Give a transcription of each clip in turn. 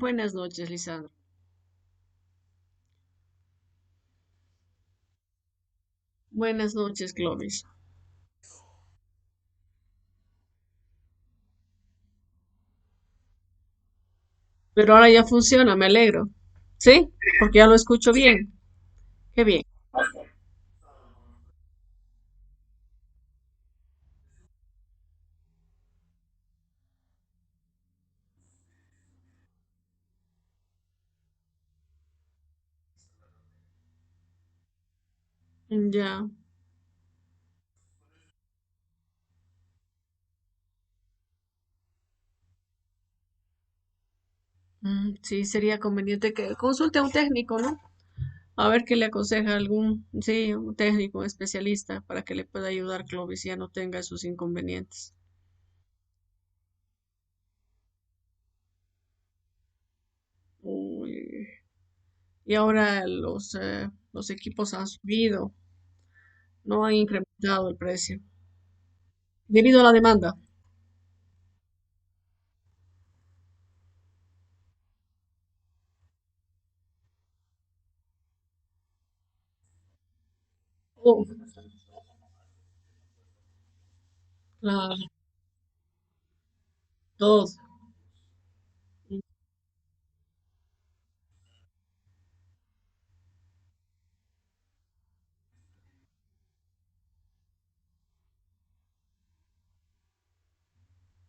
Buenas noches, Lisandro. Buenas noches, Clovis. Pero ahora ya funciona, me alegro. ¿Sí? Porque ya lo escucho bien. Qué bien. Ya. Sí, sería conveniente que consulte a un técnico, ¿no? A ver qué le aconseja algún, sí, un técnico, un especialista, para que le pueda ayudar, Clovis, y ya no tenga esos inconvenientes. Uy, y ahora los equipos han subido, no han incrementado el precio. Debido a la demanda. Oh, claro, todo.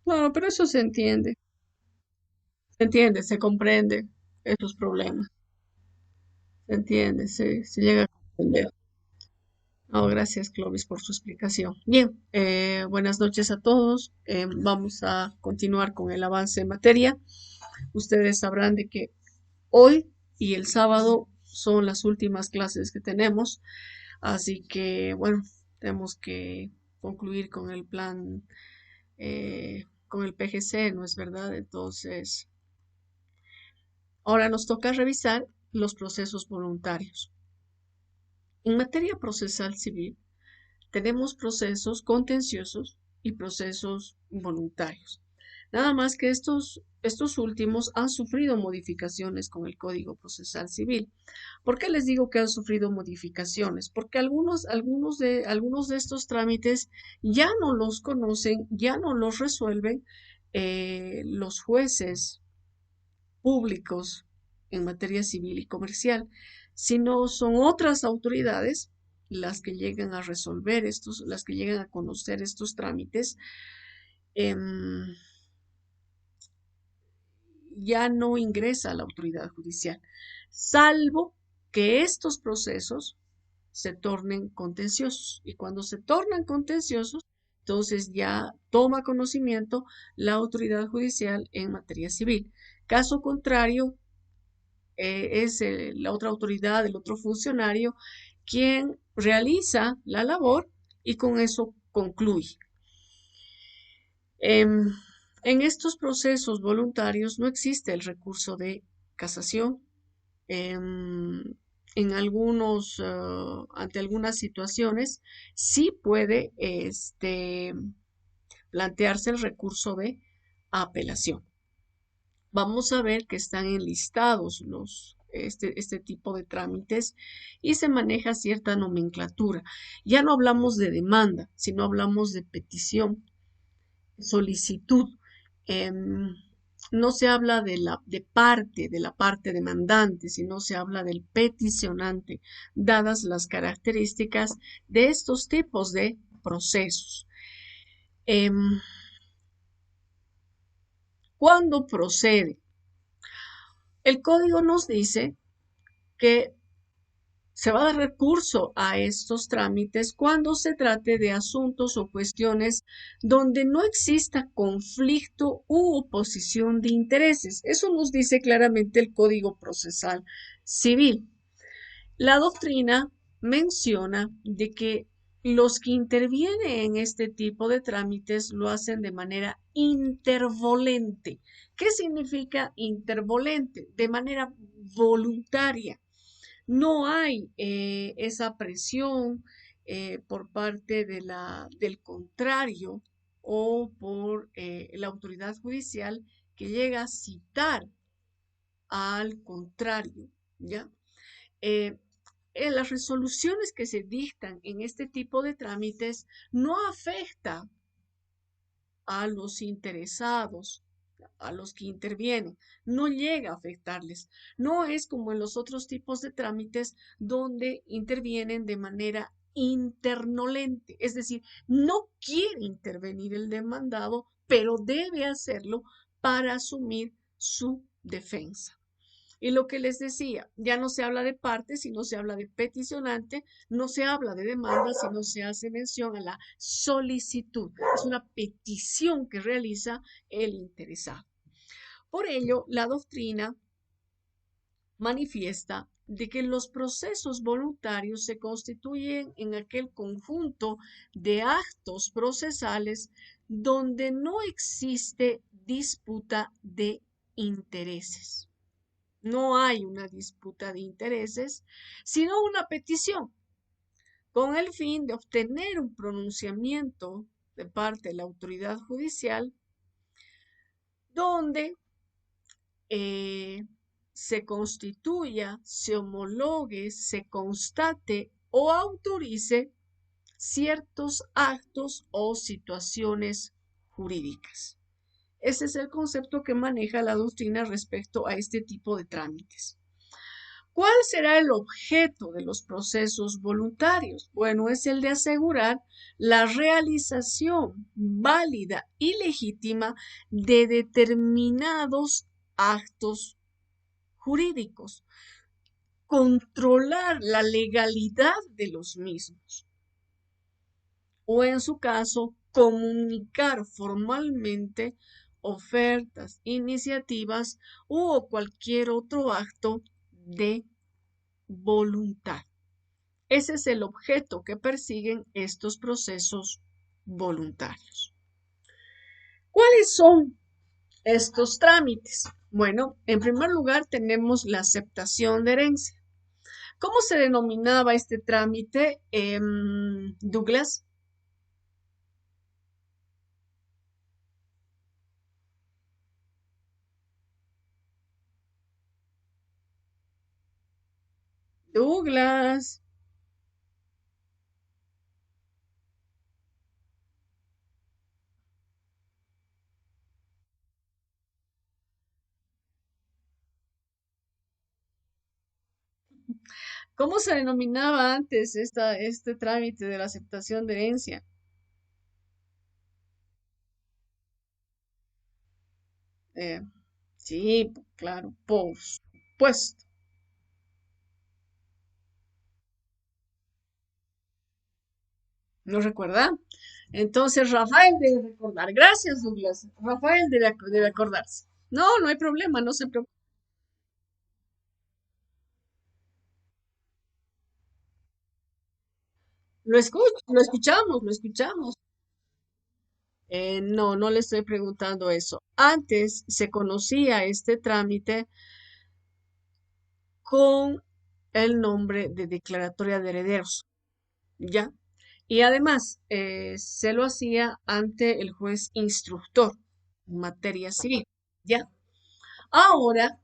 Claro, pero eso se entiende, se comprende esos problemas, se entiende, se llega a comprender. No, gracias, Clovis, por su explicación. Bien, buenas noches a todos. Vamos a continuar con el avance en materia. Ustedes sabrán de que hoy y el sábado son las últimas clases que tenemos, así que, bueno, tenemos que concluir con el plan, con el PGC, ¿no es verdad? Entonces, ahora nos toca revisar los procesos voluntarios. En materia procesal civil, tenemos procesos contenciosos y procesos voluntarios. Nada más que estos últimos han sufrido modificaciones con el Código Procesal Civil. ¿Por qué les digo que han sufrido modificaciones? Porque algunos de estos trámites ya no los conocen, ya no los resuelven los jueces públicos en materia civil y comercial, sino son otras autoridades las que llegan a resolver las que llegan a conocer estos trámites. em, ya no ingresa a la autoridad judicial, salvo que estos procesos se tornen contenciosos. Y cuando se tornan contenciosos, entonces ya toma conocimiento la autoridad judicial en materia civil. Caso contrario, es la otra autoridad, el otro funcionario, quien realiza la labor y con eso concluye. Em, en estos procesos voluntarios no existe el recurso de casación. Em, ante algunas situaciones, sí puede plantearse el recurso de apelación. Vamos a ver que están enlistados este tipo de trámites y se maneja cierta nomenclatura. Ya no hablamos de demanda, sino hablamos de petición, solicitud. Em, no se habla de la parte demandante, sino se habla del peticionante, dadas las características de estos tipos de procesos. Em, ¿Cuándo procede? El código nos dice que se va a dar recurso a estos trámites cuando se trate de asuntos o cuestiones donde no exista conflicto u oposición de intereses. Eso nos dice claramente el Código Procesal Civil. La doctrina menciona de que los que intervienen en este tipo de trámites lo hacen de manera intervolente. ¿Qué significa intervolente? De manera voluntaria. No hay esa presión por parte del contrario o por la autoridad judicial que llega a citar Al contrario, ¿ya? Eh, las resoluciones que se dictan en este tipo de trámites no afecta a los interesados, a los que intervienen, no llega a afectarles. No es como en los otros tipos de trámites donde intervienen de manera internolente, es decir, no quiere intervenir el demandado, pero debe hacerlo para asumir su defensa. Y lo que les decía, ya no se habla de parte, sino se habla de peticionante, no se habla de demanda, sino se hace mención a la solicitud. Es una petición que realiza el interesado. Por ello, la doctrina manifiesta de que los procesos voluntarios se constituyen en aquel conjunto de actos procesales donde no existe disputa de intereses. No hay una disputa de intereses, sino una petición con el fin de obtener un pronunciamiento de parte de la autoridad judicial donde se constituya, se homologue, se constate o autorice ciertos actos o situaciones jurídicas. Ese es el concepto que maneja la doctrina respecto a este tipo de trámites. ¿Cuál será el objeto de los procesos voluntarios? Bueno, es el de asegurar la realización válida y legítima de determinados actos jurídicos, controlar la legalidad de los mismos o, en su caso, comunicar formalmente ofertas, iniciativas o cualquier otro acto de voluntad. Ese es el objeto que persiguen estos procesos voluntarios. ¿Cuáles son estos trámites? Bueno, en primer lugar tenemos la aceptación de herencia. ¿Cómo se denominaba este trámite, Douglas? Douglas. ¿Cómo se denominaba antes este trámite de la aceptación de herencia? Eh, sí, claro, por supuesto. ¿No recuerda? Entonces Rafael debe recordar. Gracias, Douglas. Rafael debe acordarse. No, no hay problema, no se preocupe. Lo escuchamos, lo escuchamos. No, no le estoy preguntando eso. Antes se conocía este trámite con el nombre de declaratoria de herederos, ¿ya? Y además se lo hacía ante el juez instructor en materia civil, ¿ya? Ahora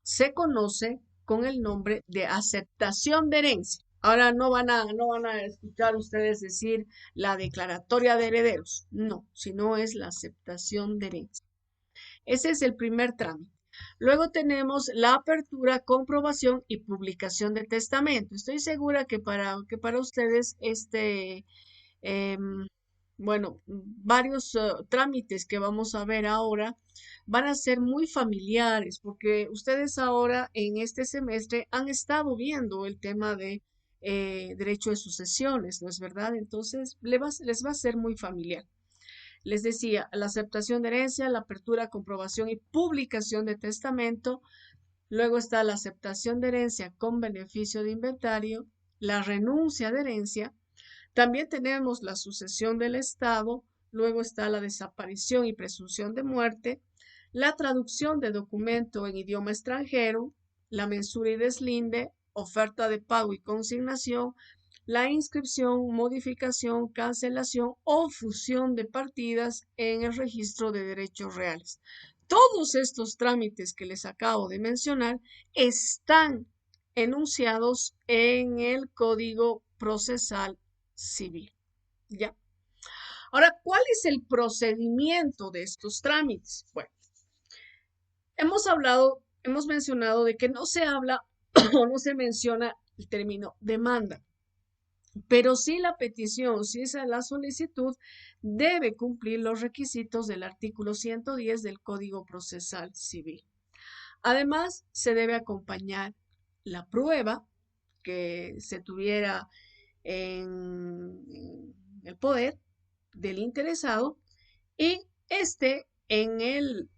se conoce con el nombre de aceptación de herencia. Ahora no van a escuchar ustedes decir la declaratoria de herederos, no, sino es la aceptación de herencia. Ese es el primer trámite. Luego tenemos la apertura, comprobación y publicación de testamento. Estoy segura que para ustedes em, bueno, varios trámites que vamos a ver ahora van a ser muy familiares porque ustedes ahora en este semestre han estado viendo el tema de derecho de sucesiones, ¿no es verdad? Entonces les va a ser muy familiar. Les decía, la aceptación de herencia, la apertura, comprobación y publicación de testamento. Luego está la aceptación de herencia con beneficio de inventario, la renuncia de herencia. También tenemos la sucesión del Estado. Luego está la desaparición y presunción de muerte, la traducción de documento en idioma extranjero, la mensura y deslinde, oferta de pago y consignación, la inscripción, modificación, cancelación o fusión de partidas en el registro de derechos reales. todos estos trámites que les acabo de mencionar están enunciados en el Código Procesal Civil. ¿Ya? Ahora, ¿cuál es el procedimiento de estos trámites? Bueno, hemos mencionado de que no se habla o no se menciona el término demanda, pero sí la petición, sí esa la solicitud, debe cumplir los requisitos del artículo 110 del Código Procesal Civil. Además, se debe acompañar la prueba que se tuviera en el poder del interesado y este en el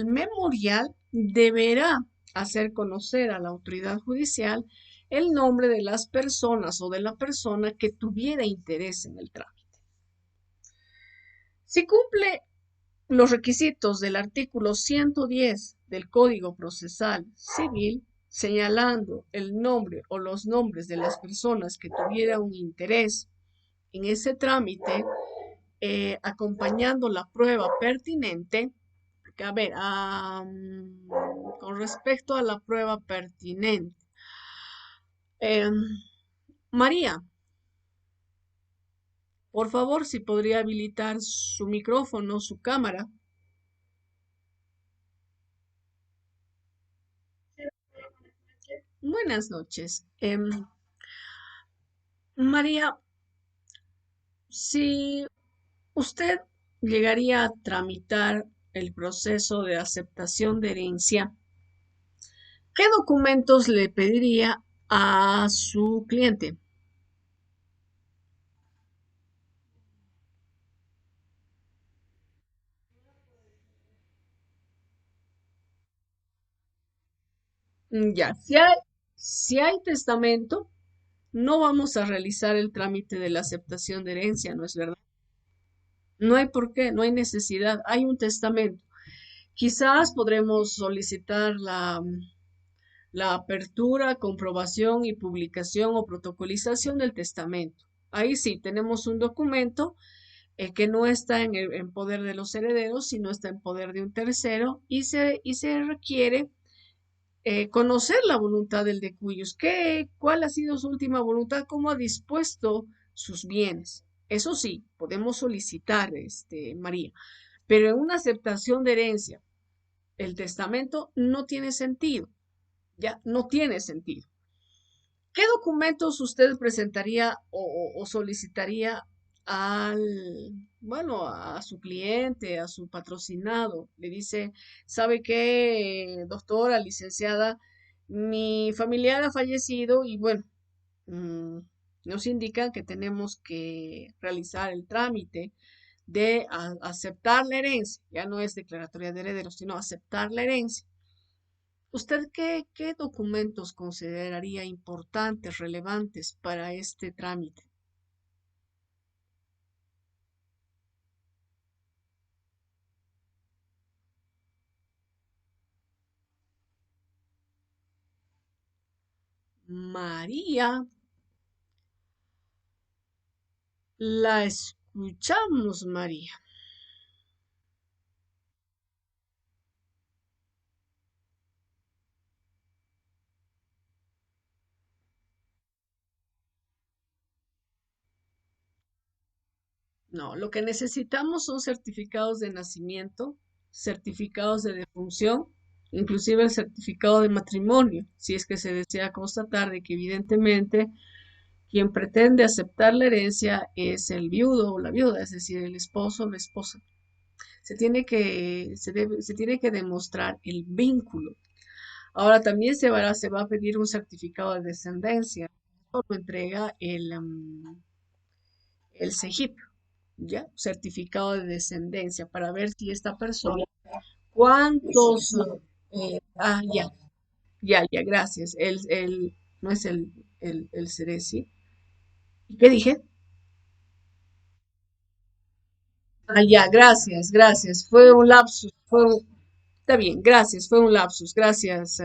memorial deberá hacer conocer a la autoridad judicial el nombre de las personas o de la persona que tuviera interés en el trámite. Si cumple los requisitos del artículo 110 del Código Procesal Civil, señalando el nombre o los nombres de las personas que tuvieran un interés en ese trámite, acompañando la prueba pertinente, porque, a ver, con respecto a la prueba pertinente, em, María, por favor, si podría habilitar su micrófono, su cámara. Buenas noches. María, si usted llegaría a tramitar el proceso de aceptación de herencia, ¿qué documentos le pediría a su cliente? Ya, si hay testamento, no vamos a realizar el trámite de la aceptación de herencia, ¿no es verdad? No hay por qué, no hay necesidad, hay un testamento. Quizás podremos solicitar la apertura, comprobación y publicación o protocolización del testamento. Ahí sí, tenemos un documento que no está en poder de los herederos, sino está en poder de un tercero y se requiere conocer la voluntad del de cuyos, cuál ha sido su última voluntad, cómo ha dispuesto sus bienes. Eso sí, podemos solicitar, María, pero en una aceptación de herencia, el testamento no tiene sentido, ya no tiene sentido. ¿Qué documentos usted presentaría o solicitaría bueno, a su cliente, a su patrocinado? Le dice, ¿sabe qué, doctora, licenciada? Mi familiar ha fallecido y bueno, mm, nos indican que tenemos que realizar el trámite de aceptar la herencia. Ya no es declaratoria de herederos, sino aceptar la herencia. ¿Usted qué documentos consideraría importantes, relevantes para este trámite? María, la escuchamos, María. No, lo que necesitamos son certificados de nacimiento, certificados de defunción, inclusive el certificado de matrimonio, si es que se desea constatar de que evidentemente quien pretende aceptar la herencia es el viudo o la viuda, es decir, el esposo o la esposa. Se tiene que demostrar el vínculo. Ahora también se va a pedir un certificado de descendencia. Esto lo entrega el CEGIP, ¿ya? Certificado de descendencia para ver si esta persona, cuántos, ya, gracias. No es el Ceresi. ¿Y qué dije? Ya, gracias. Fue un lapsus, está bien, gracias, fue un lapsus. Gracias,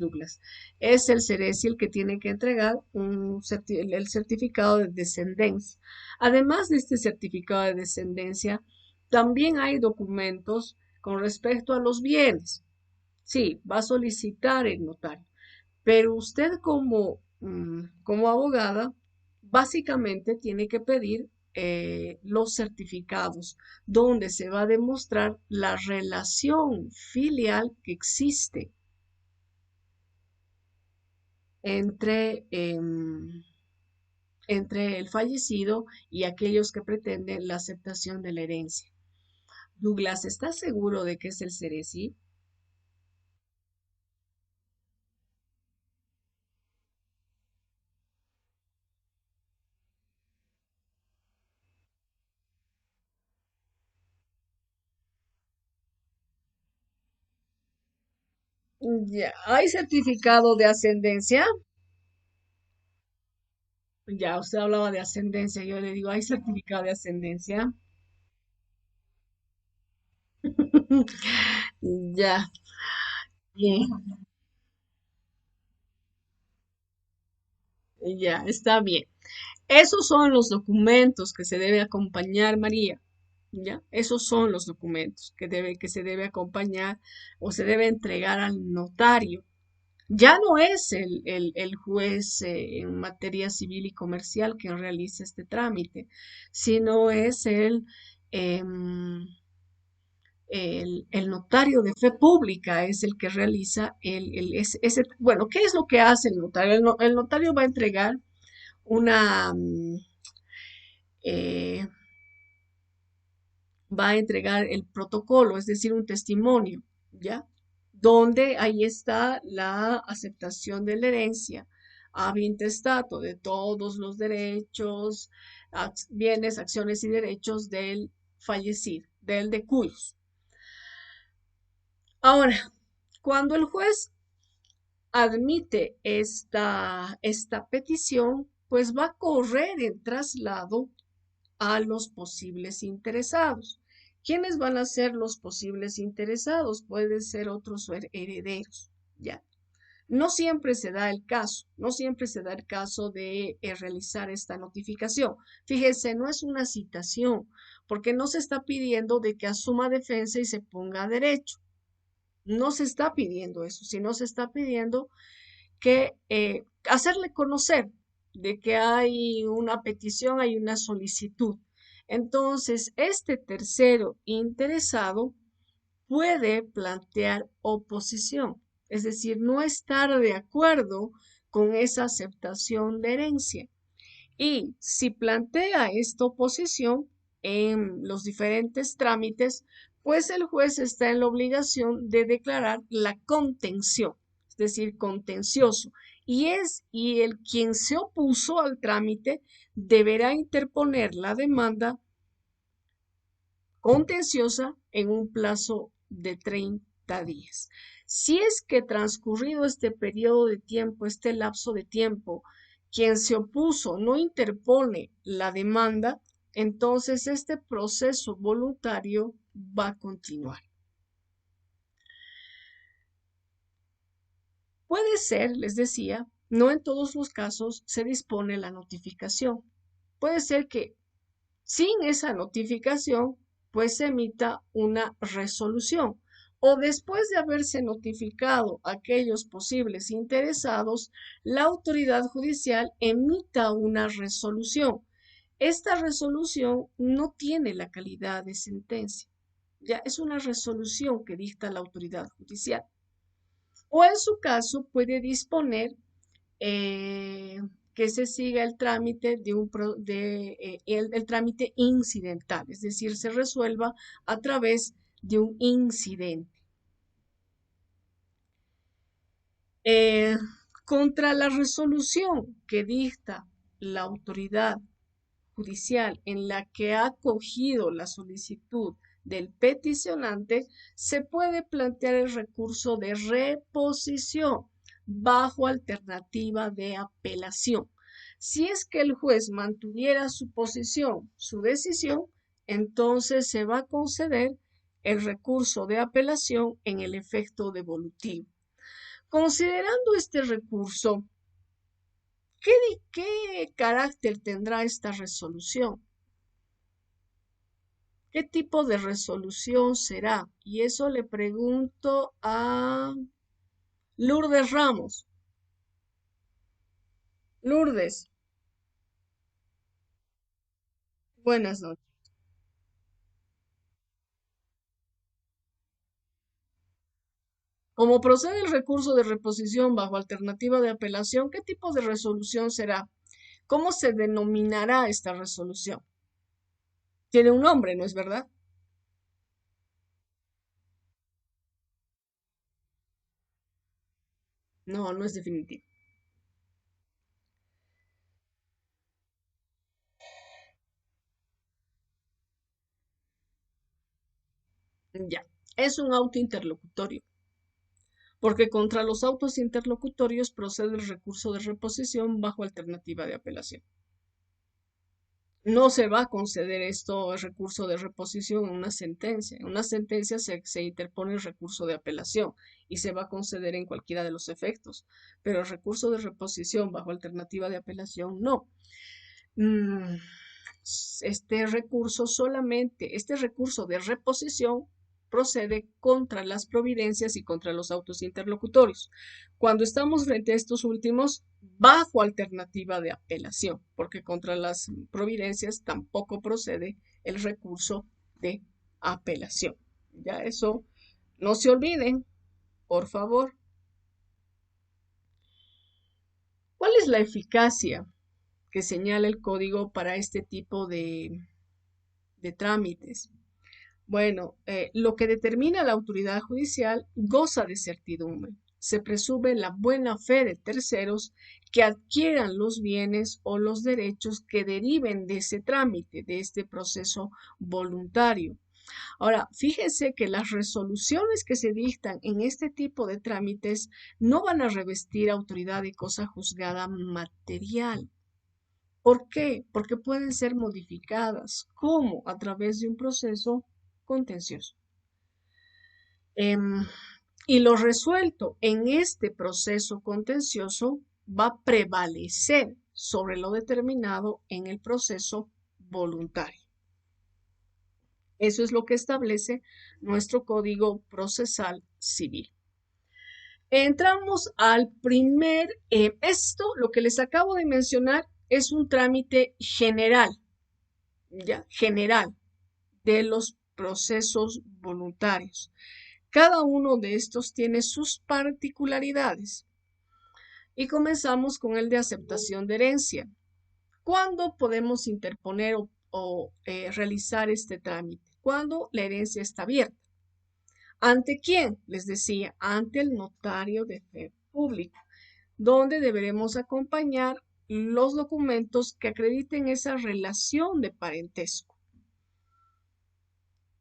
Douglas. Es el Ceresi el que tiene que entregar el certificado de descendencia. Además de este certificado de descendencia, también hay documentos Con respecto a los bienes, sí, va a solicitar el notario, pero usted como abogada, básicamente tiene que pedir los certificados donde se va a demostrar la relación filial que existe entre, entre el fallecido y aquellos que pretenden la aceptación de la herencia. Douglas, ¿estás seguro de que es el Ceresi? Ya, ¿hay certificado de ascendencia? Ya, usted hablaba de ascendencia, yo le digo, ¿hay certificado de ascendencia? Ya, bien, ya, está bien. Esos son los documentos que se debe acompañar, María. ¿Ya? Esos son los documentos que se debe acompañar o se debe entregar al notario. Ya no es el juez en materia civil y comercial quien realiza este trámite, sino es el notario de fe pública, es el que realiza bueno, ¿qué es lo que hace el notario? El notario va a entregar una, eh, va a entregar el protocolo, es decir, un testimonio, ¿ya? Donde ahí está la aceptación de la herencia, ab intestato de todos los derechos, bienes, acciones y derechos del fallecido, del de cuyos. Ahora, cuando el juez admite esta petición, pues va a correr el traslado a los posibles interesados. ¿Quiénes van a ser los posibles interesados? Pueden ser otros herederos, ¿ya? No siempre se da el caso, no siempre se da el caso de realizar esta notificación. Fíjese, no es una citación, porque no se está pidiendo de que asuma defensa y se ponga a derecho. No se está pidiendo eso, sino se está pidiendo que hacerle conocer de que hay una petición, hay una solicitud. Entonces, este tercero interesado puede plantear oposición, es decir, no estar de acuerdo con esa aceptación de herencia. Y si plantea esta oposición en los diferentes trámites, pues el juez está en la obligación de declarar la contención, es decir, contencioso. Y el quien se opuso al trámite deberá interponer la demanda contenciosa en un plazo de 30 días. Si es que transcurrido este periodo de tiempo, este lapso de tiempo, quien se opuso no interpone la demanda, entonces este proceso voluntario va a continuar. Puede ser, les decía, no en todos los casos se dispone la notificación. Puede ser que sin esa notificación, pues se emita una resolución. O después de haberse notificado a aquellos posibles interesados, la autoridad judicial emita una resolución. Esta resolución no tiene la calidad de sentencia. Ya es una resolución que dicta la autoridad judicial. O en su caso puede disponer eh, que se siga el trámite el trámite incidental, es decir, se resuelva a través de un incidente. Eh, Contra la resolución que dicta la autoridad judicial en la que ha acogido la solicitud del peticionante, se puede plantear el recurso de reposición bajo alternativa de apelación. Si es que el juez mantuviera su posición, su decisión, entonces se va a conceder el recurso de apelación en el efecto devolutivo. Considerando este recurso, ¿qué carácter tendrá esta resolución? ¿Qué tipo de resolución será? Y eso le pregunto a Lourdes Ramos. Lourdes, buenas noches. Como procede el recurso de reposición bajo alternativa de apelación, ¿qué tipo de resolución será? ¿Cómo se denominará esta resolución? Tiene un nombre, ¿no es verdad? No, no es definitivo. Ya, es un auto interlocutorio, porque contra los autos interlocutorios procede el recurso de reposición bajo alternativa de apelación. No se va a conceder esto, el recurso de reposición en una sentencia. En una sentencia se interpone el recurso de apelación y se va a conceder en cualquiera de los efectos, pero el recurso de reposición bajo alternativa de apelación no. Mm, este recurso de reposición procede contra las providencias y contra los autos interlocutorios. Cuando estamos frente a estos últimos, bajo alternativa de apelación, porque contra las providencias tampoco procede el recurso de apelación. Ya eso, no se olviden, por favor. ¿Cuál es la eficacia que señala el código para este tipo de trámites? Bueno, lo que determina la autoridad judicial goza de certidumbre. Se presume la buena fe de terceros que adquieran los bienes o los derechos que deriven de ese trámite, de este proceso voluntario. Ahora, fíjense que las resoluciones que se dictan en este tipo de trámites no van a revestir autoridad de cosa juzgada material. ¿Por qué? Porque pueden ser modificadas. ¿Cómo? A través de un proceso contencioso. Em, y lo resuelto en este proceso contencioso va a prevalecer sobre lo determinado en el proceso voluntario. Eso es lo que establece nuestro Código Procesal Civil. Entramos al lo que les acabo de mencionar, es un trámite general, ya, general de los procesos voluntarios. Cada uno de estos tiene sus particularidades. Y comenzamos con el de aceptación de herencia. ¿Cuándo podemos interponer o realizar este trámite? Cuando la herencia está abierta. ¿Ante quién? Les decía, ante el notario de fe pública, donde deberemos acompañar los documentos que acrediten esa relación de parentesco.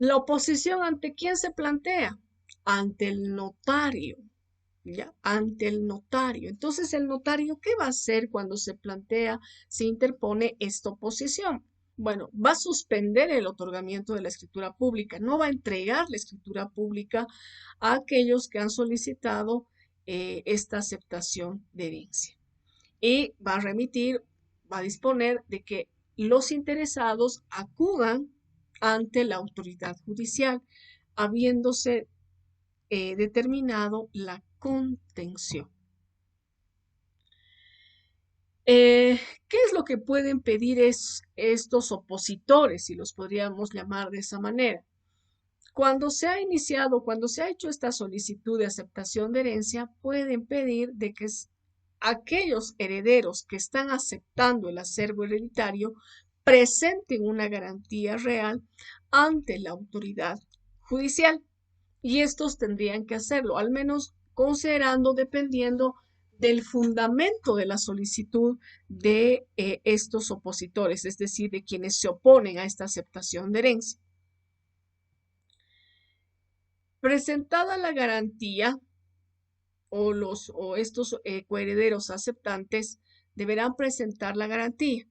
La oposición, ¿ante quién se plantea? Ante el notario, ¿ya? Ante el notario. Entonces, ¿el notario qué va a hacer cuando se interpone esta oposición? Bueno, va a suspender el otorgamiento de la escritura pública, no va a entregar la escritura pública a aquellos que han solicitado esta aceptación de herencia. Y va a va a disponer de que los interesados acudan ante la autoridad judicial, habiéndose determinado la contención. ¿Qué es lo que pueden pedir estos opositores, si los podríamos llamar de esa manera? Cuando se ha hecho esta solicitud de aceptación de herencia, pueden pedir de que aquellos herederos que están aceptando el acervo hereditario presenten una garantía real ante la autoridad judicial. Y estos tendrían que hacerlo, al menos considerando, dependiendo del fundamento de la solicitud de estos opositores, es decir, de quienes se oponen a esta aceptación de herencia. Presentada la garantía o estos coherederos aceptantes deberán presentar la garantía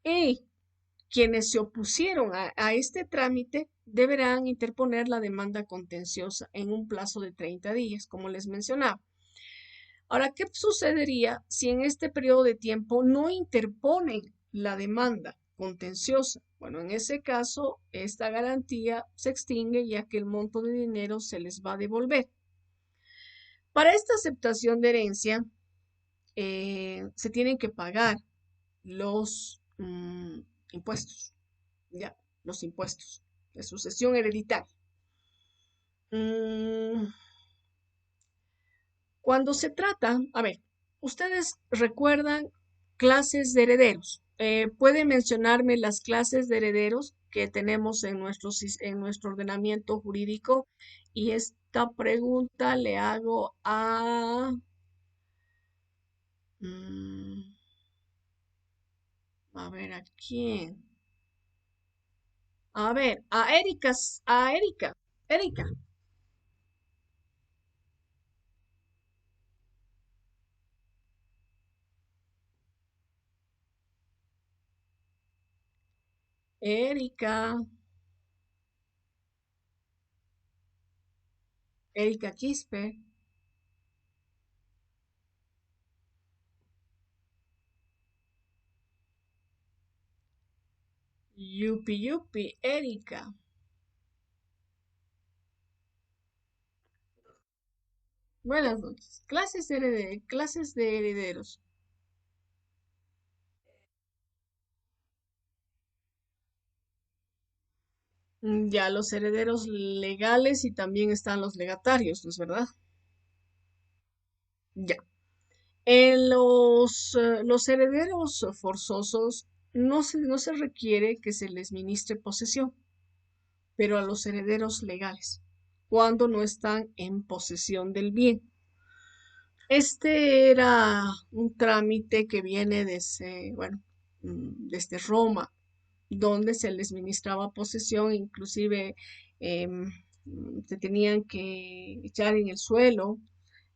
y quienes se opusieron a este trámite deberán interponer la demanda contenciosa en un plazo de 30 días, como les mencionaba. Ahora, ¿qué sucedería si en este periodo de tiempo no interponen la demanda contenciosa. Bueno, en ese caso, esta garantía se extingue ya que el monto de dinero se les va a devolver. Para esta aceptación de herencia, se tienen que pagar los impuestos, ya, los impuestos de sucesión hereditaria. Mm, Cuando se trata, a ver, ustedes recuerdan clases de herederos. ¿Pueden mencionarme las clases de herederos que tenemos en en nuestro ordenamiento jurídico? Y esta pregunta le hago mm, a ver, ¿a quién? A ver, a Erika, Erika, Erika, Erika Quispe, Yupi Yupi, Erika. Buenas noches. Clases de herederos. Ya los herederos legales y también están los legatarios, ¿no es verdad? Ya. En los herederos forzosos no se requiere que se les ministre posesión, pero a los herederos legales, cuando no están en posesión del bien. Este era un trámite que viene desde, bueno, desde Roma, donde se les ministraba posesión, inclusive se tenían que echar en el suelo,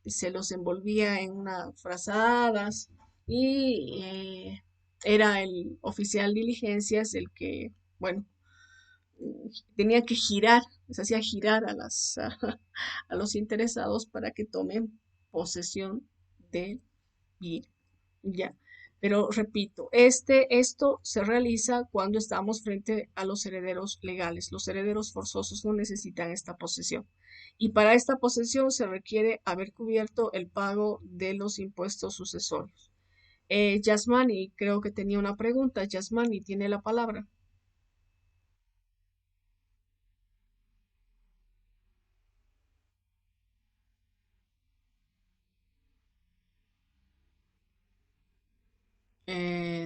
se los envolvía en unas frazadas y era el oficial diligencias el que, bueno, tenía que girar, les hacía girar a los interesados para que tomen posesión del bien. Ya. Pero repito, esto se realiza cuando estamos frente a los herederos legales. Los herederos forzosos no necesitan esta posesión. Y para esta posesión se requiere haber cubierto el pago de los impuestos sucesorios. Yasmani, creo que tenía una pregunta. Yasmani tiene la palabra.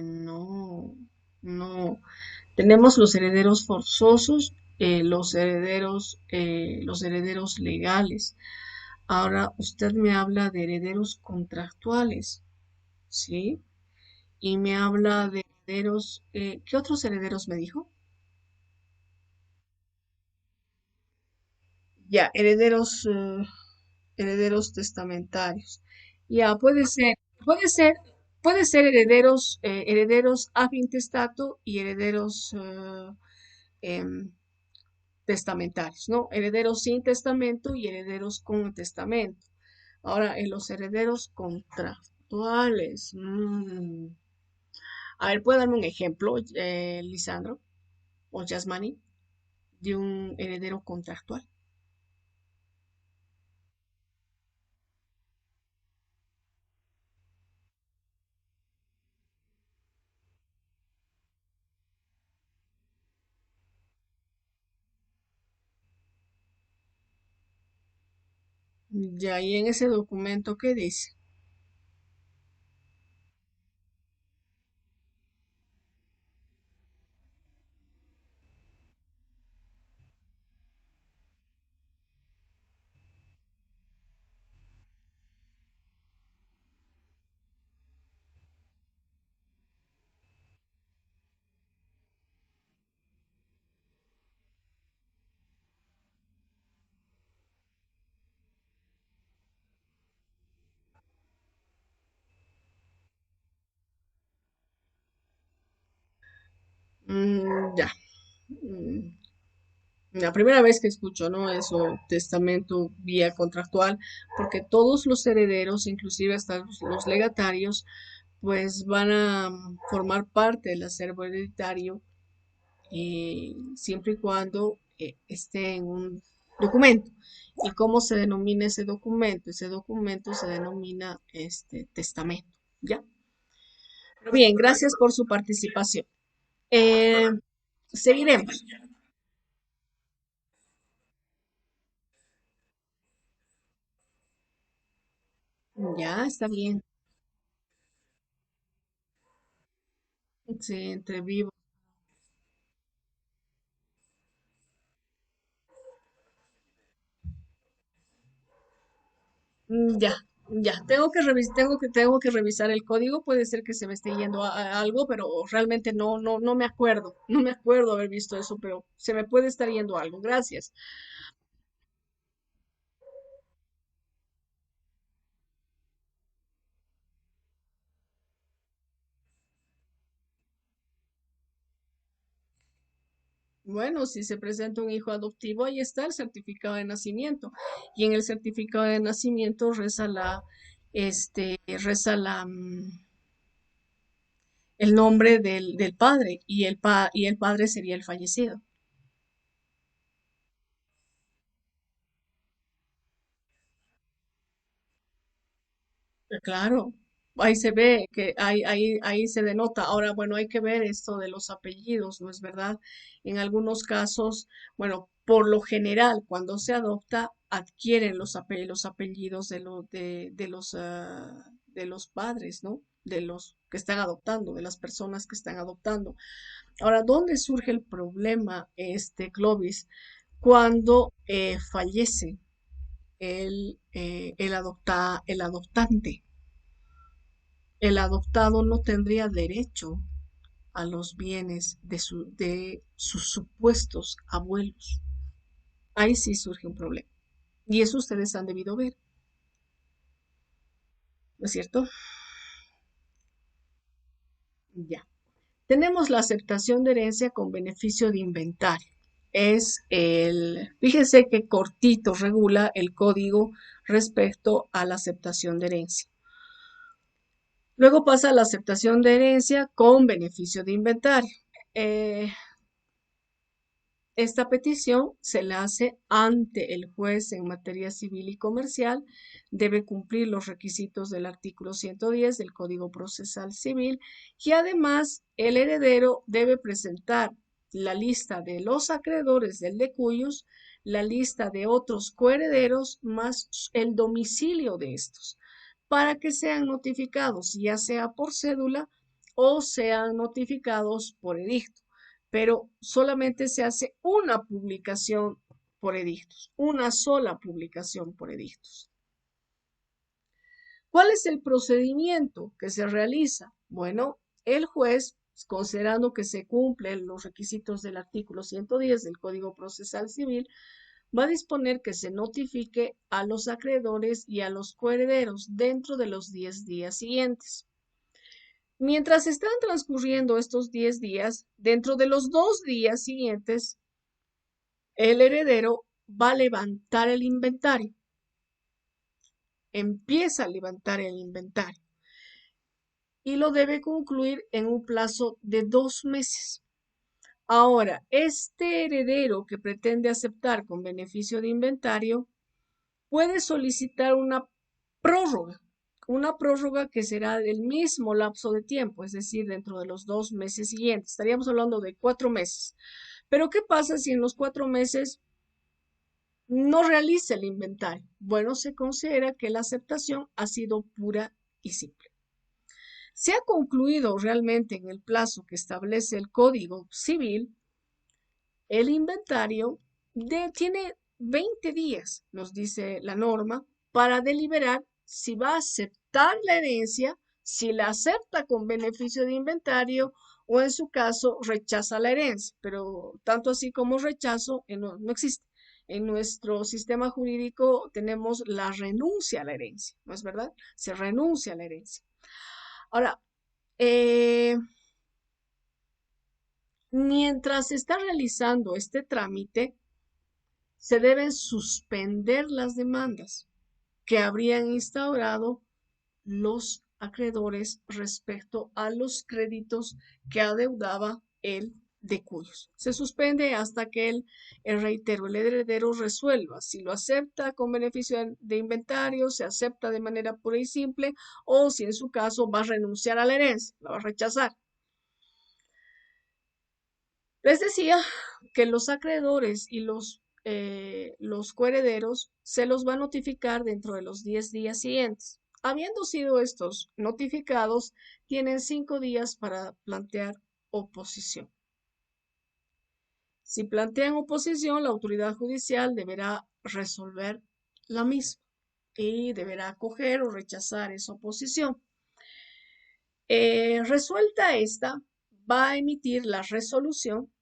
No, no. Tenemos los herederos forzosos, los herederos legales. Ahora usted me habla de herederos contractuales, ¿sí? Y me habla de herederos, ¿qué otros herederos me dijo? Ya, herederos testamentarios. Ya, puede ser herederos ab intestato y herederos em, testamentarios, ¿no? Herederos sin testamento y herederos con testamento. Ahora, en los herederos contractuales. A ver, ¿puede darme un ejemplo, Lisandro o Yasmani, de un heredero contractual? Ya, y en ese documento, ¿qué dice? Ya. Mm, La primera vez que escucho, ¿no? Eso, testamento vía contractual, porque todos los herederos, inclusive hasta los legatarios, pues van a formar parte del acervo hereditario siempre y cuando esté en un documento. ¿Y cómo se denomina ese documento? Ese documento se denomina testamento. ¿Ya? Pero bien, gracias por su participación. Eh, Seguiremos. Ya, está bien. Sí, entre vivos. Ya, ya. Tengo que revisar el código. Puede ser que se me esté yendo a algo, pero realmente no me acuerdo. No me acuerdo haber visto eso, pero se me puede estar yendo algo. Gracias. Bueno, si se presenta un hijo adoptivo, ahí está el certificado de nacimiento. Y en el certificado de nacimiento reza el nombre del padre y y el padre sería el fallecido. Claro, ahí se ve que ahí se denota. Ahora, bueno, hay que ver esto de los apellidos, ¿no es verdad? En algunos casos, bueno, por lo general, cuando se adopta, adquieren los apellidos de los padres, ¿no? De los que están adoptando, de las personas que están adoptando. Ahora, ¿dónde surge el problema, Clovis? Cuando fallece el adoptante. El adoptado no tendría derecho a los bienes de sus supuestos abuelos. Ahí sí surge un problema. Y eso ustedes han debido ver, ¿no es cierto? Ya. Tenemos la aceptación de herencia con beneficio de inventario. Fíjense que cortito regula el código respecto a la aceptación de herencia. Luego pasa a la aceptación de herencia con beneficio de inventario. Eh, Esta petición se la hace ante el juez en materia civil y comercial, debe cumplir los requisitos del artículo 110 del Código Procesal Civil y además el heredero debe presentar la lista de los acreedores del de cuyos, la lista de otros coherederos más el domicilio de estos, para que sean notificados ya sea por cédula o sean notificados por edicto, pero solamente se hace una publicación por edictos, una sola publicación por edictos. ¿Cuál es el procedimiento que se realiza? Bueno, el juez, considerando que se cumplen los requisitos del artículo 110 del Código Procesal Civil, va a disponer que se notifique a los acreedores y a los coherederos dentro de los 10 días siguientes. Mientras están transcurriendo estos 10 días, dentro de los 2 días siguientes, el heredero va a levantar el inventario, empieza a levantar el inventario y lo debe concluir en un plazo de 2 meses. Ahora, este heredero que pretende aceptar con beneficio de inventario puede solicitar una prórroga que será del mismo lapso de tiempo, es decir, dentro de los 2 meses siguientes. Estaríamos hablando de 4 meses. Pero ¿qué pasa si en los 4 meses no realiza el inventario? Bueno, se considera que la aceptación ha sido pura y simple. Se ha concluido realmente en el plazo que establece el Código Civil, el inventario tiene 20 días, nos dice la norma, para deliberar si va a aceptar la herencia, si la acepta con beneficio de inventario o en su caso rechaza la herencia. Pero tanto así como rechazo no existe. En nuestro sistema jurídico tenemos la renuncia a la herencia, ¿no es verdad? Se renuncia a la herencia. Ahora, eh, mientras se está realizando este trámite, se deben suspender las demandas que habrían instaurado los acreedores respecto a los créditos que adeudaba el de cuyos. Se suspende hasta que reitero, el heredero resuelva si lo acepta con beneficio de inventario, se acepta de manera pura y simple, o si en su caso va a renunciar a la herencia, la va a rechazar. Les decía que los acreedores y los coherederos se los va a notificar dentro de los 10 días siguientes. Habiendo sido estos notificados, tienen 5 días para plantear oposición. Si plantean oposición, la autoridad judicial deberá resolver la misma y deberá acoger o rechazar esa oposición. Resuelta esta, va a emitir la resolución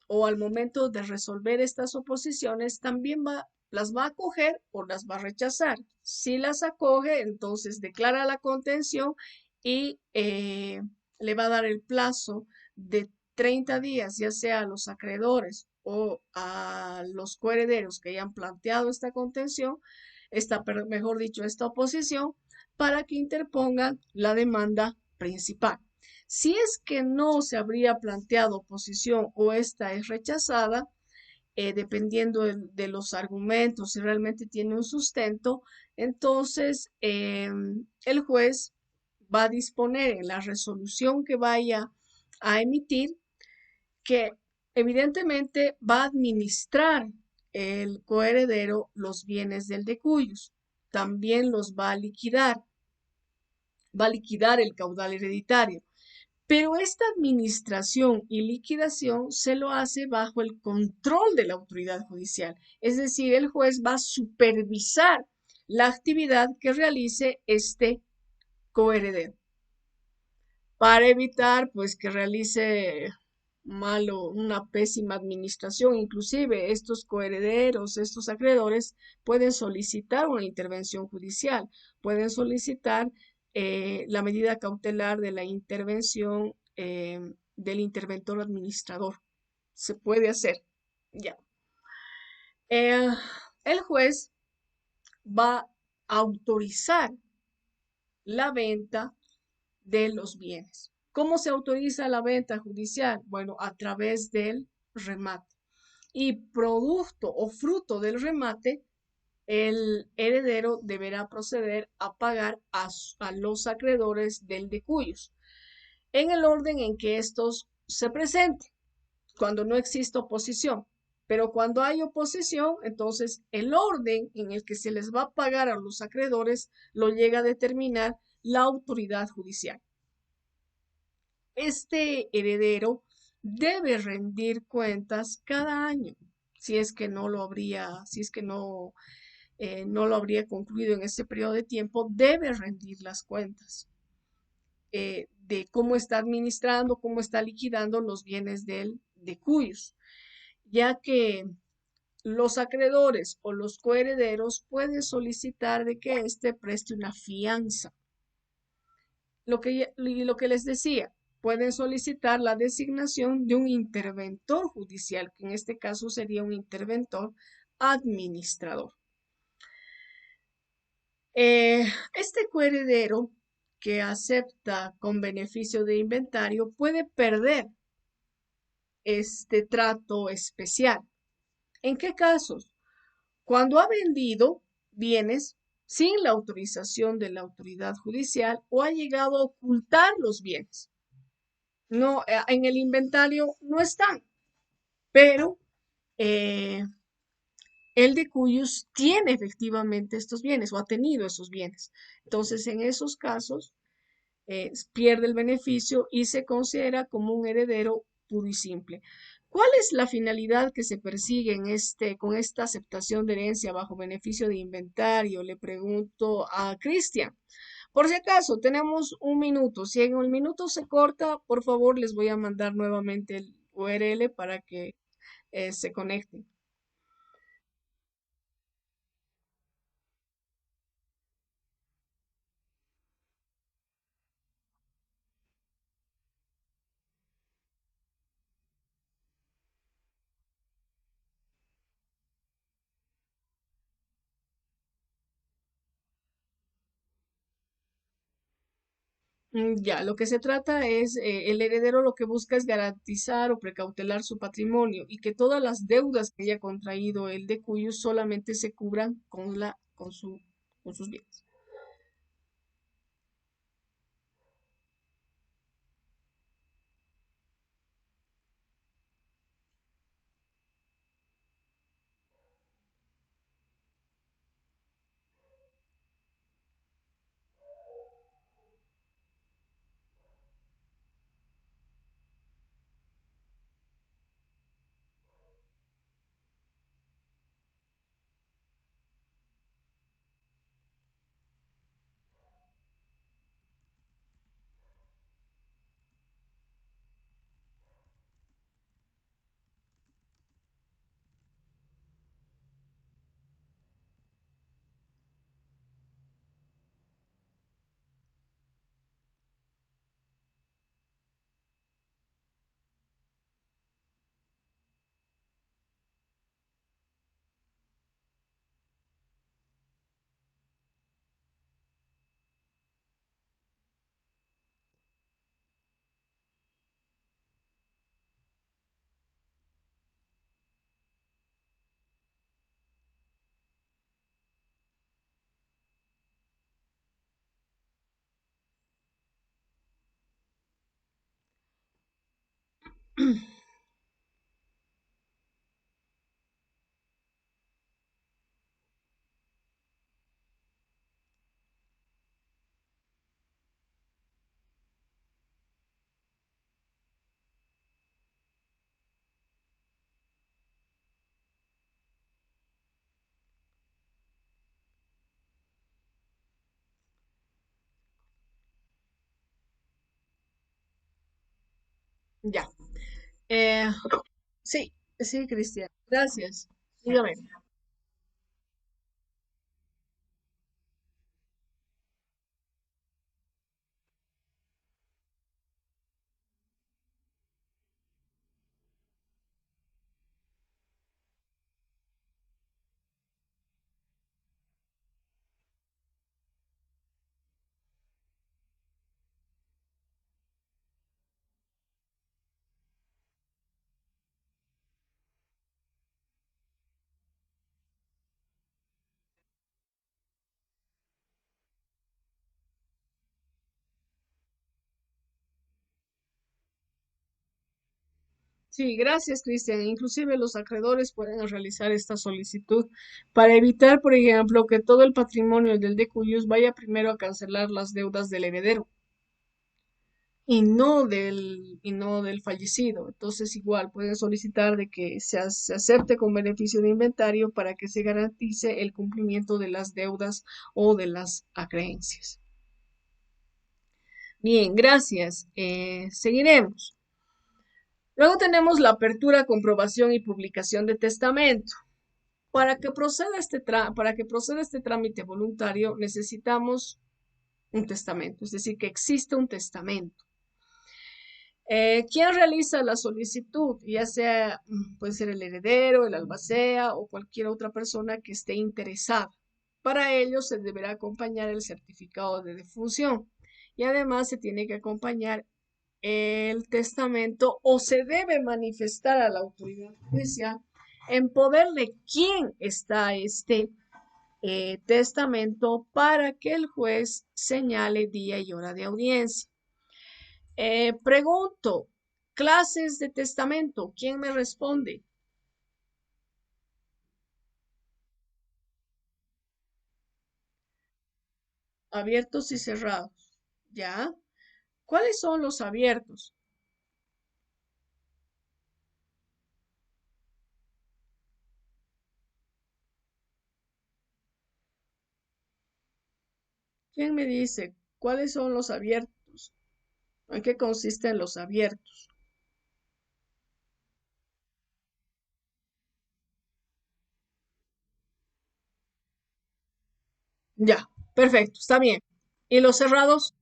o al momento de resolver estas oposiciones también las va a acoger o las va a rechazar. Si las acoge, entonces declara la contención y le va a dar el plazo de 30 días, ya sea a los acreedores o a los coherederos que hayan planteado esta contención, mejor dicho, esta oposición, para que interpongan la demanda principal. Si es que no se habría planteado oposición o esta es rechazada, dependiendo de los argumentos, si realmente tiene un sustento, entonces el juez va a disponer en la resolución que vaya a emitir que evidentemente va a administrar el coheredero los bienes del de cuyos. También los va a liquidar el caudal hereditario. Pero esta administración y liquidación se lo hace bajo el control de la autoridad judicial. Es decir, el juez va a supervisar la actividad que realice este coheredero para evitar pues que realice una pésima administración. Inclusive estos coherederos, estos acreedores pueden solicitar una intervención judicial, pueden solicitar la medida cautelar de la intervención del interventor administrador. Se puede hacer. Ya. Eh, el juez va a autorizar la venta de los bienes. ¿Cómo se autoriza la venta judicial? Bueno, a través del remate. Y producto o fruto del remate, el heredero deberá proceder a pagar a los acreedores del de cuyos, en el orden en que estos se presenten, cuando no existe oposición. Pero cuando hay oposición, entonces el orden en el que se les va a pagar a los acreedores lo llega a determinar la autoridad judicial. Este heredero debe rendir cuentas cada año, si es que no lo habría, si es que no lo habría concluido en ese periodo de tiempo, debe rendir las cuentas de cómo está administrando, cómo está liquidando los bienes de cuyos, ya que los acreedores o los coherederos pueden solicitar de que éste preste una fianza. Lo que les decía, pueden solicitar la designación de un interventor judicial, que en este caso sería un interventor administrador. Este coheredero que acepta con beneficio de inventario puede perder este trato especial. ¿En qué casos? Cuando ha vendido bienes sin la autorización de la autoridad judicial o ha llegado a ocultar los bienes. No, en el inventario no están, pero eh, el de cuyos tiene efectivamente estos bienes o ha tenido esos bienes. Entonces, en esos casos, pierde el beneficio y se considera como un heredero puro y simple. ¿Cuál es la finalidad que se persigue con esta aceptación de herencia bajo beneficio de inventario? Le pregunto a Cristian. Por si acaso, tenemos un minuto. Si en el minuto se corta, por favor, les voy a mandar nuevamente el URL para que se conecten. Ya, lo que se trata es, el heredero lo que busca es garantizar o precautelar su patrimonio y que todas las deudas que haya contraído el de cuyos solamente se cubran con sus bienes. Ya. Eh, sí, sí, Cristian. Gracias. Dígame. Sí, gracias, Cristian. Inclusive los acreedores pueden realizar esta solicitud para evitar, por ejemplo, que todo el patrimonio del decuyus vaya primero a cancelar las deudas del heredero y no del fallecido. Entonces, igual pueden solicitar de que se acepte con beneficio de inventario para que se garantice el cumplimiento de las deudas o de las acreencias. Bien, gracias. Seguiremos. Luego tenemos la apertura, comprobación y publicación de testamento. Para que proceda este trámite voluntario, necesitamos un testamento, es decir, que existe un testamento. ¿Quién realiza la solicitud? Ya sea, puede ser el heredero, el albacea o cualquier otra persona que esté interesada. Para ello se deberá acompañar el certificado de defunción y además se tiene que acompañar el testamento o se debe manifestar a la autoridad judicial en poder de quién está este testamento para que el juez señale día y hora de audiencia. Pregunto, clases de testamento, ¿quién me responde? Abiertos y cerrados. ¿Ya? ¿Cuáles son los abiertos? ¿Quién me dice cuáles son los abiertos? ¿En qué consisten los abiertos? Ya, perfecto, está bien. ¿Y los cerrados?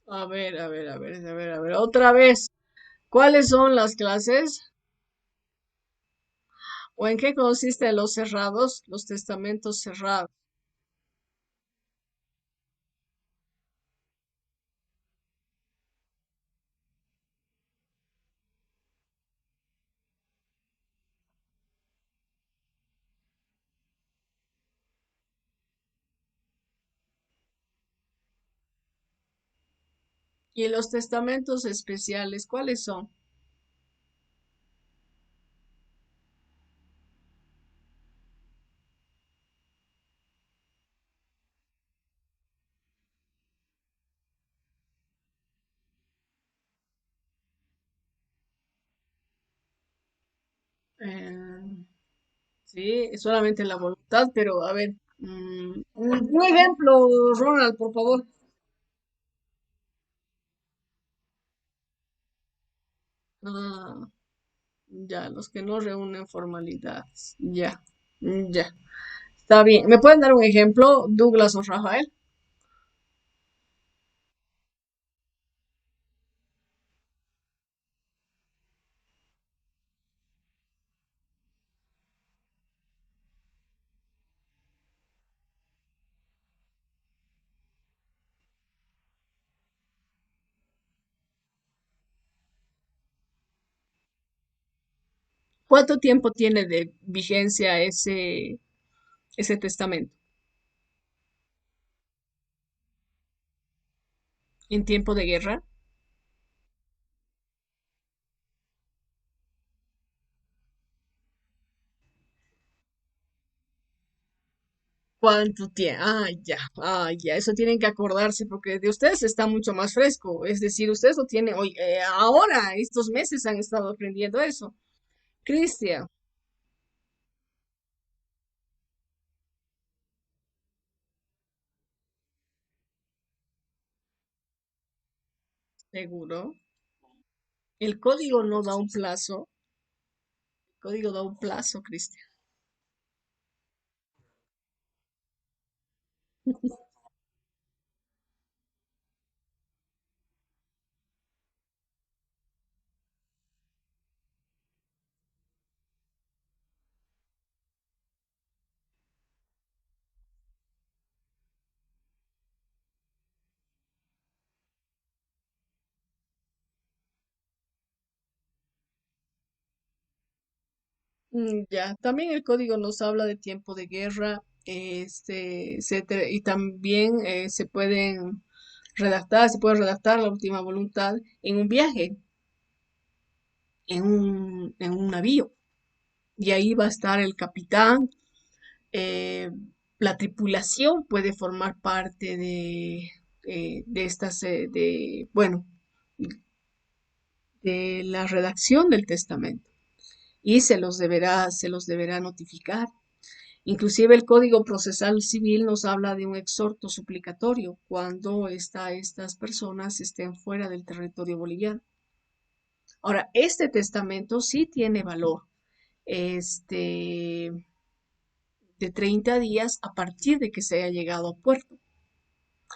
A ver, a ver, a ver, a ver, a ver, otra vez. ¿Cuáles son las clases o en qué consiste los cerrados, los testamentos cerrados y los testamentos especiales? ¿Cuáles son? Eh, sí, solamente la voluntad, pero a ver, un ejemplo, Ronald, por favor. Ah, ya, los que no reúnen formalidades. Ya, ya. Está bien. ¿Me pueden dar un ejemplo, Douglas o Rafael? ¿Cuánto tiempo tiene de vigencia ese testamento? ¿En tiempo de guerra? ¿Cuánto tiempo? Ah, ya, eso tienen que acordarse porque de ustedes está mucho más fresco. Es decir, ustedes lo tienen hoy, ahora, estos meses han estado aprendiendo eso. Cristian, seguro. El código no da un plazo. El código da un plazo, Cristian. Ya, también el código nos habla de tiempo de guerra, y también se puede redactar la última voluntad en un viaje, en un navío. Y ahí va a estar el capitán, eh, la tripulación puede formar parte de estas, bueno, de la redacción del testamento y se los deberá notificar. Inclusive el Código Procesal Civil nos habla de un exhorto suplicatorio cuando estas personas estén fuera del territorio boliviano. Ahora, este testamento sí tiene valor, este, de 30 días a partir de que se haya llegado a puerto.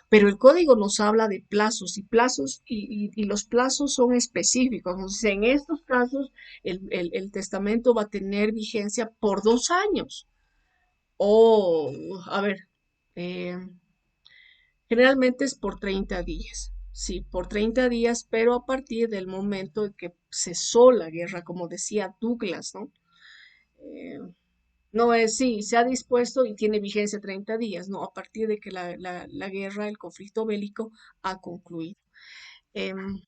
Pero el código nos habla de plazos y plazos y los plazos son específicos. Entonces, en estos casos, el testamento va a tener vigencia por 2 años. O, a ver, eh, generalmente es por 30 días. Sí, por 30 días, pero a partir del momento en que cesó la guerra, como decía Douglas, ¿no? Eh, no es, sí, se ha dispuesto y tiene vigencia 30 días, ¿no? A partir de que la guerra, el conflicto bélico ha concluido. Em,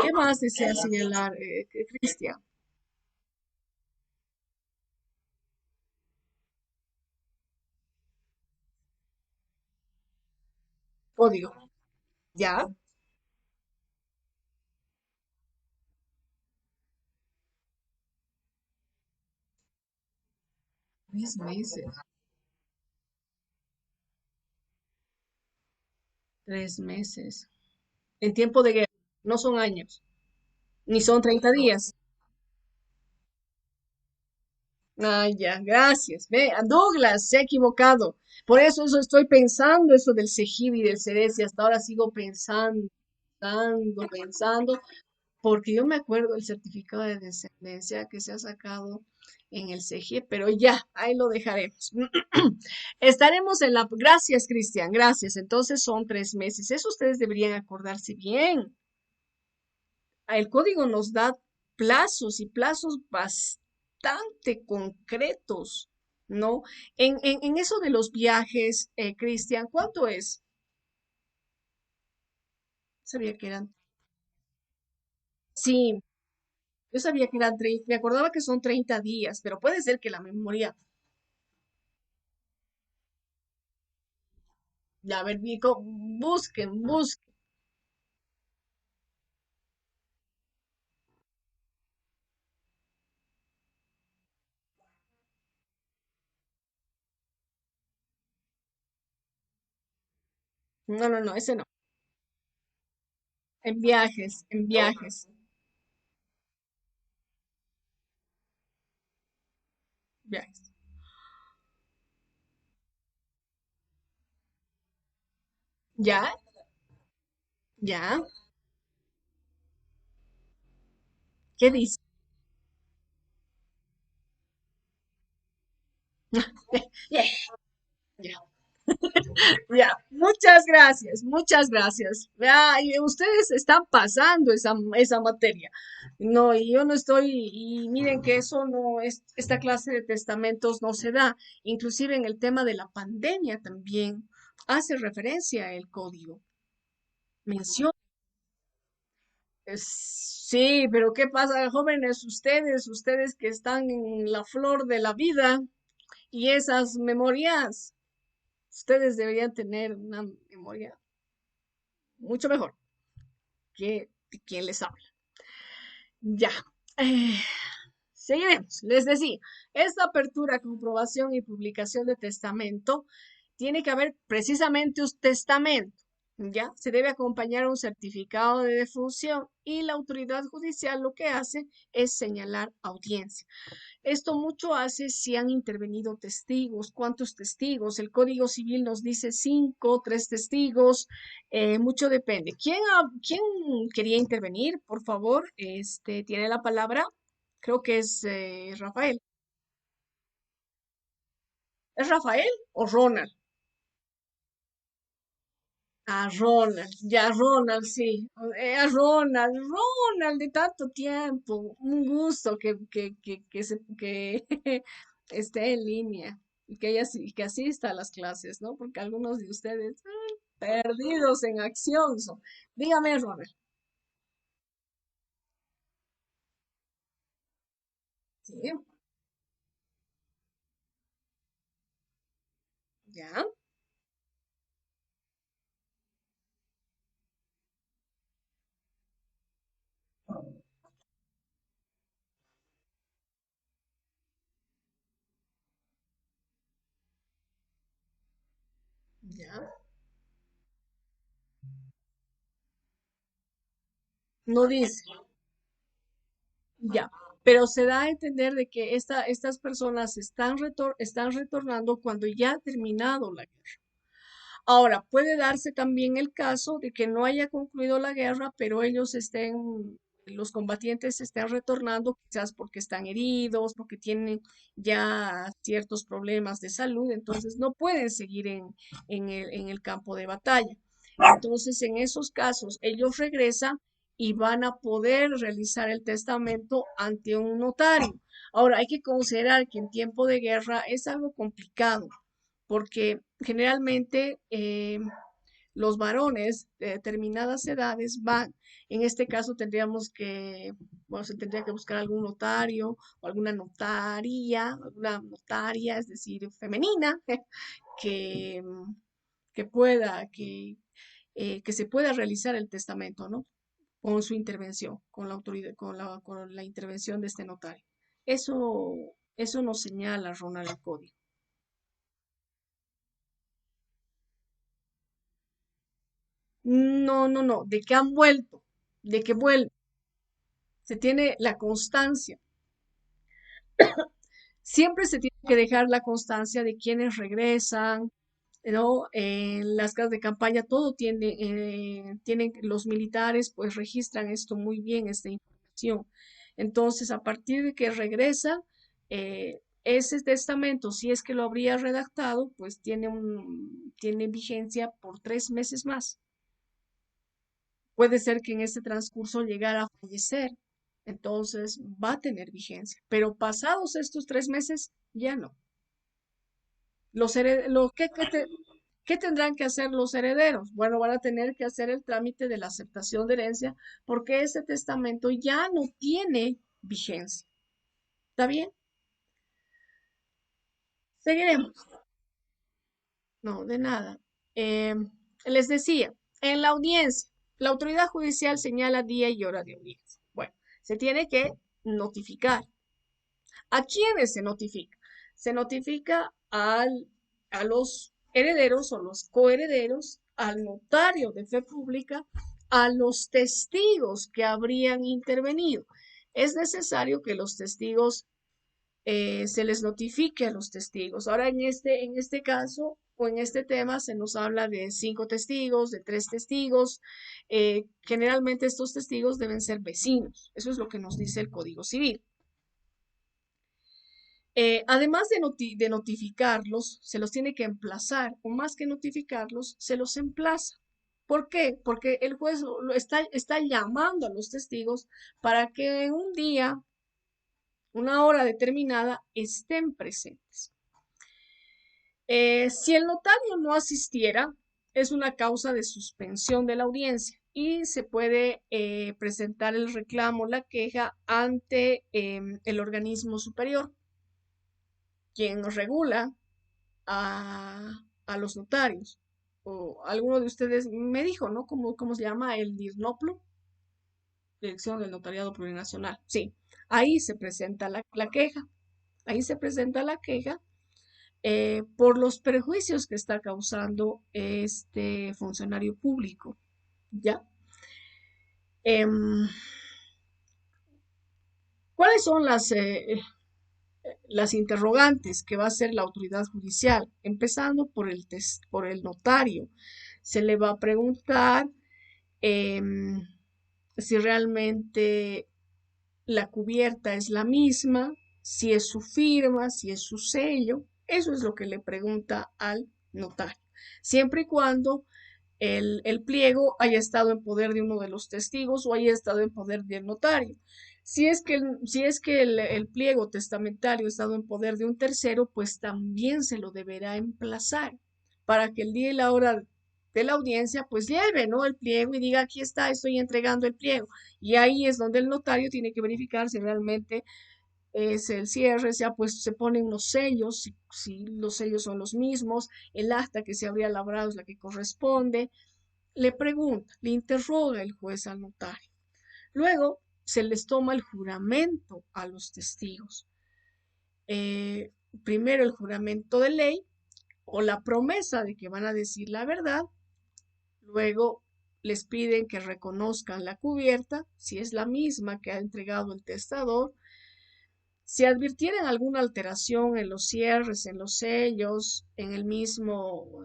¿Qué más desea señalar, Cristian? Código. ¿Ya? 3 meses. 3 meses. En tiempo de guerra, no son años, ni son 30 días. Ah, ya, gracias. Ve, a Douglas se ha equivocado. Por eso estoy pensando eso del Sejibe y del Ceres y hasta ahora sigo pensando. pensando, porque yo me acuerdo el certificado de descendencia que se ha sacado en el CG, pero ya, ahí lo dejaremos. Estaremos en la... Gracias, Cristian, gracias. Entonces son 3 meses. Eso ustedes deberían acordarse bien. El código nos da plazos y plazos bastante concretos, ¿no? En eso de los viajes, Cristian, ¿cuánto es? Sabía que eran... Sí, yo sabía que eran 30, me acordaba que son 30 días, pero puede ser que la memoria... Ya, a ver, Vico, busquen. No, no, no, ese no. En viajes. Viajes. ¿Ya? ¿Ya? ¿Qué dice? Ya, ya. Ya, muchas gracias, muchas gracias. Ya, y ustedes están pasando esa materia. No, y yo no estoy, y miren que eso no es, esta clase de testamentos no se da. Inclusive en el tema de la pandemia también hace referencia el código. Menciona. Sí, pero ¿qué pasa, jóvenes? Ustedes que están en la flor de la vida y esas memorias, ustedes deberían tener una memoria mucho mejor que quien les habla. Ya. Eh, Seguiremos. Les decía, esta apertura, comprobación y publicación de testamento tiene que haber precisamente un testamento. Ya se debe acompañar un certificado de defunción y la autoridad judicial lo que hace es señalar audiencia. Esto mucho hace si han intervenido testigos. ¿Cuántos testigos? El Código Civil nos dice 5, 3 testigos. Mucho depende. ¿Quién quería intervenir? Por favor, tiene la palabra. Creo que es Rafael. ¿Es Rafael o Ronald? A Ronald, ya Ronald, sí. A Ronald, de tanto tiempo. Un gusto que esté en línea y que asista a las clases, ¿no? Porque algunos de ustedes perdidos en acción son. Dígame, Ronald. Sí, ya, ya. No dice, ya. Pero se da a entender de que estas personas están retornando cuando ya ha terminado la guerra. Ahora, puede darse también el caso de que no haya concluido la guerra, pero los combatientes estén retornando quizás porque están heridos, porque tienen ya ciertos problemas de salud, entonces no pueden seguir en el campo de batalla. Entonces, en esos casos, ellos regresan y van a poder realizar el testamento ante un notario. Ahora, hay que considerar que en tiempo de guerra es algo complicado porque generalmente los varones de determinadas edades van. En este caso bueno, se tendría que buscar algún notario o alguna notaria, es decir, femenina, que, que pueda, que se pueda realizar el testamento, ¿no? Con su intervención, con la autoridad, con la intervención de este notario. Eso nos señala Ronald el código. No, no, no, de que han vuelto, de que vuelven. Se tiene la constancia. Siempre se tiene que dejar la constancia de quienes regresan, ¿no? En las casas de campaña todo tiene, tienen, los militares pues registran esto muy bien, esta información. Entonces, a partir de que regresa, ese testamento, si es que lo habría redactado, pues tiene vigencia por 3 meses más. Puede ser que en este transcurso llegara a fallecer, entonces va a tener vigencia, pero pasados estos 3 meses, ya no. ¿Qué tendrán que hacer los herederos? Bueno, van a tener que hacer el trámite de la aceptación de herencia porque ese testamento ya no tiene vigencia. ¿Está bien? Seguiremos. No, de nada. Eh, Les decía, en la audiencia, la autoridad judicial señala día y hora de audiencia. Bueno, se tiene que notificar. ¿A quiénes se notifica? Se notifica a los herederos o los coherederos, al notario de fe pública, a los testigos que habrían intervenido. Es necesario que los testigos se les notifique a los testigos. Ahora, en este caso o en este tema se nos habla de 5 testigos, de 3 testigos. Generalmente estos testigos deben ser vecinos. Eso es lo que nos dice el Código Civil. Además de notificarlos, se los tiene que emplazar, o más que notificarlos, se los emplaza. ¿Por qué? Porque el juez está llamando a los testigos para que en un día, una hora determinada, estén presentes. Si el notario no asistiera, es una causa de suspensión de la audiencia y se puede presentar el reclamo, la queja ante el organismo superior, quien regula a los notarios. O alguno de ustedes me dijo, ¿no? ¿Cómo se llama? El DIRNOPLO, Dirección del Notariado Plurinacional. Sí, ahí se presenta la queja. Ahí se presenta la queja por los perjuicios que está causando este funcionario público. ¿Ya? Em, ¿Cuáles son las interrogantes que va a hacer la autoridad judicial? Empezando por el notario. Se le va a preguntar em, si realmente la cubierta es la misma, si es su firma, si es su sello. Eso es lo que le pregunta al notario. Siempre y cuando el pliego haya estado en poder de uno de los testigos o haya estado en poder del notario. Si es que el pliego testamentario ha estado en poder de un tercero, pues también se lo deberá emplazar para que el día y la hora de la audiencia, pues lleve, ¿no? El pliego y diga, aquí está, estoy entregando el pliego. Y ahí es donde el notario tiene que verificar si realmente es el cierre, se ponen unos sellos, si los sellos son los mismos, el acta que se habría labrado es la que corresponde. Le pregunta, le interroga el juez al notario. Luego se les toma el juramento a los testigos. Eh, Primero el juramento de ley o la promesa de que van a decir la verdad. Luego les piden que reconozcan la cubierta, si es la misma que ha entregado el testador. Si advirtieran alguna alteración en los cierres, en los sellos, en el mismo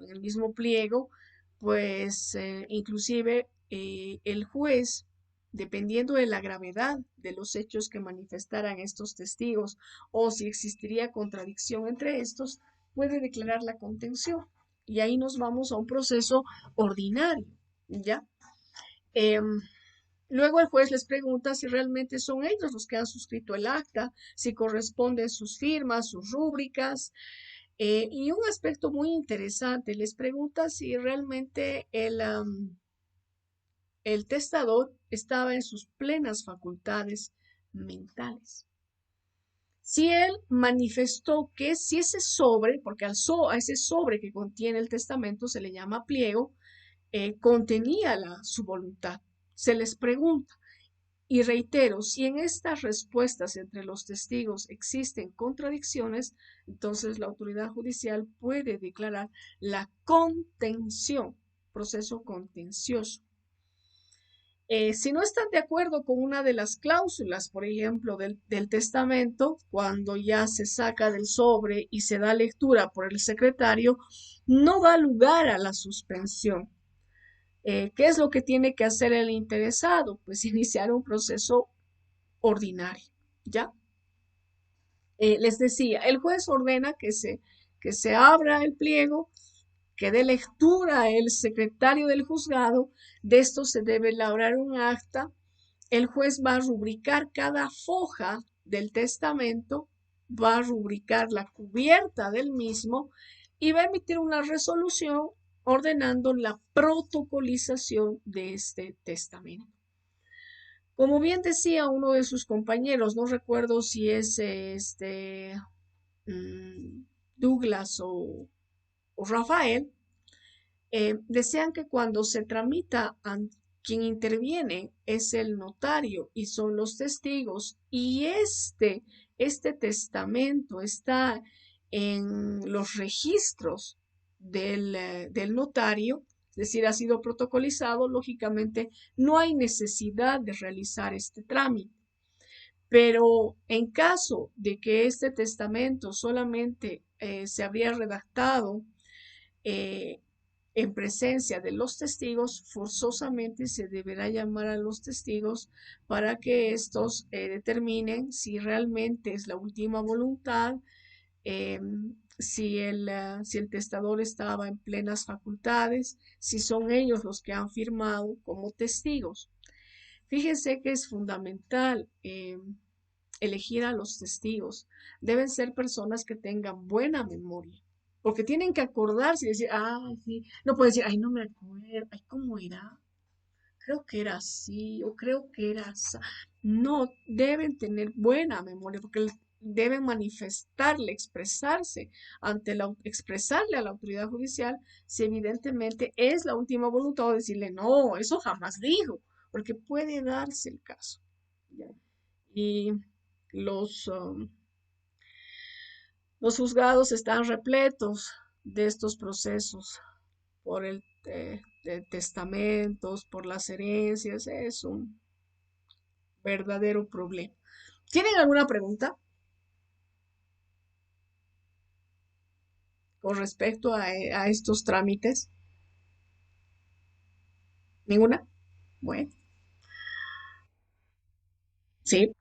pliego, pues inclusive el juez, dependiendo de la gravedad de los hechos que manifestaran estos testigos o si existiría contradicción entre estos, puede declarar la contención. Y ahí nos vamos a un proceso ordinario, ¿ya? Em, Luego el juez les pregunta si realmente son ellos los que han suscrito el acta, si corresponden sus firmas, sus rúbricas. Y un aspecto muy interesante, les pregunta si realmente el testador estaba en sus plenas facultades mentales. Si él manifestó que si ese sobre, porque a ese sobre que contiene el testamento se le llama pliego, contenía su voluntad. Se les pregunta. Y reitero, si en estas respuestas entre los testigos existen contradicciones, entonces la autoridad judicial puede declarar la contención, proceso contencioso. Si no están de acuerdo con una de las cláusulas, por ejemplo, del testamento, cuando ya se saca del sobre y se da lectura por el secretario, no da lugar a la suspensión. ¿Qué es lo que tiene que hacer el interesado? Pues iniciar un proceso ordinario, ¿ya? Les decía, el juez ordena que se abra el pliego, que dé lectura el secretario del juzgado, de esto se debe elaborar un acta, el juez va a rubricar cada foja del testamento, va a rubricar la cubierta del mismo y va a emitir una resolución ordenando la protocolización de este testamento. Como bien decía uno de sus compañeros, no recuerdo si es mm, Douglas o Rafael, desean que cuando se tramita, quien interviene es el notario y son los testigos, y este testamento está en los registros del notario, es decir, ha sido protocolizado, lógicamente no hay necesidad de realizar este trámite. Pero en caso de que este testamento solamente se habría redactado eh, en presencia de los testigos, forzosamente se deberá llamar a los testigos para que estos determinen si realmente es la última voluntad, eh, si el testador estaba en plenas facultades, si son ellos los que han firmado como testigos. Fíjense que es fundamental elegir a los testigos. Deben ser personas que tengan buena memoria, porque tienen que acordarse y decir, ay, sí, no puede decir, ay, no me acuerdo, ay, ¿cómo era? Creo que era así, o creo que era así. No, deben tener buena memoria, porque deben manifestarle, expresarse expresarle a la autoridad judicial si evidentemente es la última voluntad o decirle, no, eso jamás dijo, porque puede darse el caso. ¿Ya? Y los, um, los juzgados están repletos de estos procesos por el de testamentos, por las herencias, es un verdadero problema. ¿Tienen alguna pregunta con respecto a estos trámites? ¿Ninguna? Bueno, sí,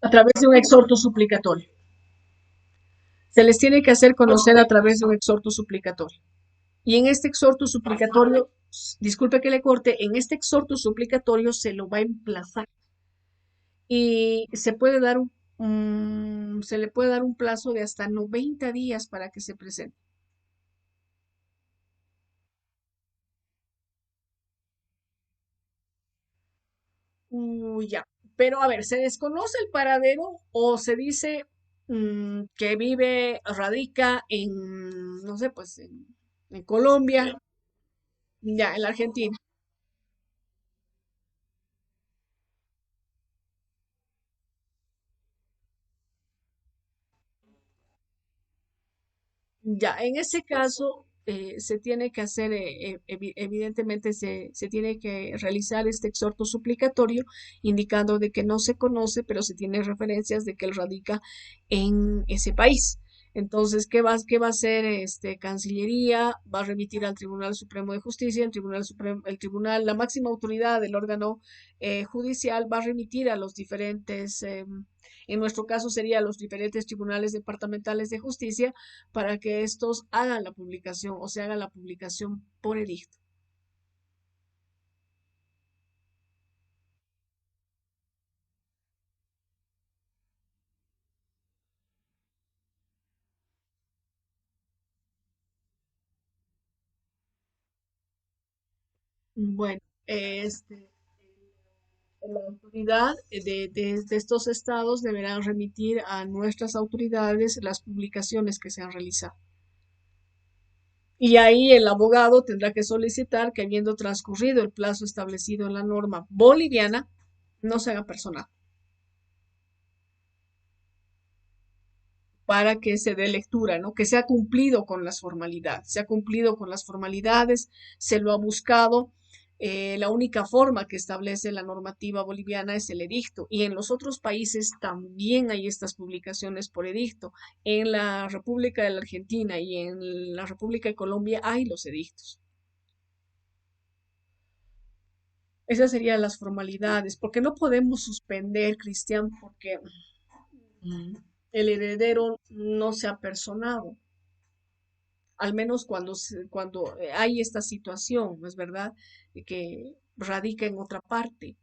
a través de un exhorto suplicatorio. Se les tiene que hacer conocer a través de un exhorto suplicatorio. Y en este exhorto suplicatorio, disculpe que le corte, en este exhorto suplicatorio se lo va a emplazar y se le puede dar un plazo de hasta 90 días para que se presente. Ya. Pero a ver, ¿se desconoce el paradero o se dice que vive, radica en, no sé, pues en Colombia, ya, en la Argentina? Ya, en ese caso se tiene que hacer, evidentemente se tiene que realizar este exhorto suplicatorio indicando de que no se conoce, pero se tiene referencias de que él radica en ese país. Entonces, qué va a hacer Cancillería? Va a remitir al Tribunal Supremo de Justicia, el tribunal, la máxima autoridad del órgano judicial va a remitir a los diferentes, en nuestro caso sería los diferentes tribunales departamentales de justicia para que estos hagan la publicación o se haga la publicación por edicto. Bueno, la autoridad de estos estados deberá remitir a nuestras autoridades las publicaciones que se han realizado. Y ahí el abogado tendrá que solicitar que habiendo transcurrido el plazo establecido en la norma boliviana, no se haga personal, para que se dé lectura, ¿no? Que se ha cumplido con las formalidades, se ha cumplido con las formalidades, se lo ha buscado. La única forma que establece la normativa boliviana es el edicto y en los otros países también hay estas publicaciones por edicto. En la República de la Argentina y en la República de Colombia hay los edictos. Esas serían las formalidades, porque no podemos suspender, Cristian, porque el heredero no se ha personado, al menos cuando hay esta situación, ¿no es verdad? De que radica en otra parte.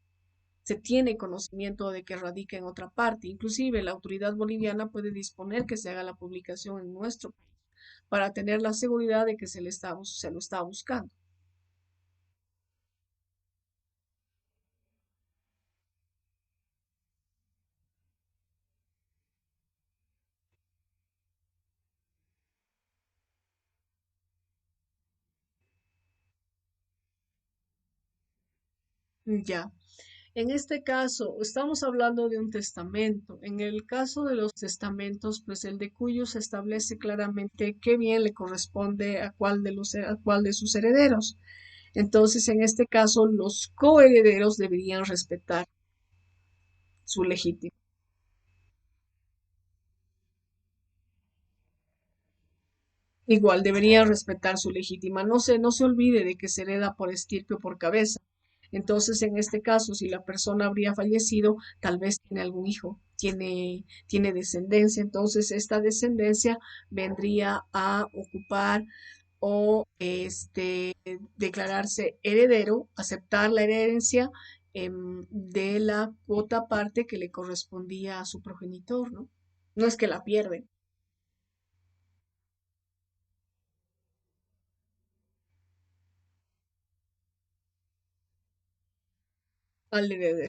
Se tiene conocimiento de que radica en otra parte. Inclusive la autoridad boliviana puede disponer que se haga la publicación en nuestro país para tener la seguridad de que se lo está buscando ya. En este caso, estamos hablando de un testamento. En el caso de los testamentos, pues el de cuyos establece claramente qué bien le corresponde a a cuál de sus herederos. Entonces, en este caso, los coherederos deberían respetar su legítima. Igual deberían respetar su legítima. No se olvide de que se hereda por estirpe o por cabeza. Entonces, en este caso, si la persona habría fallecido, tal vez tiene algún hijo, tiene descendencia. Entonces, esta descendencia vendría a ocupar o declararse heredero, aceptar la herencia de la cuota parte que le correspondía a su progenitor, ¿no? No es que la pierden al heredero.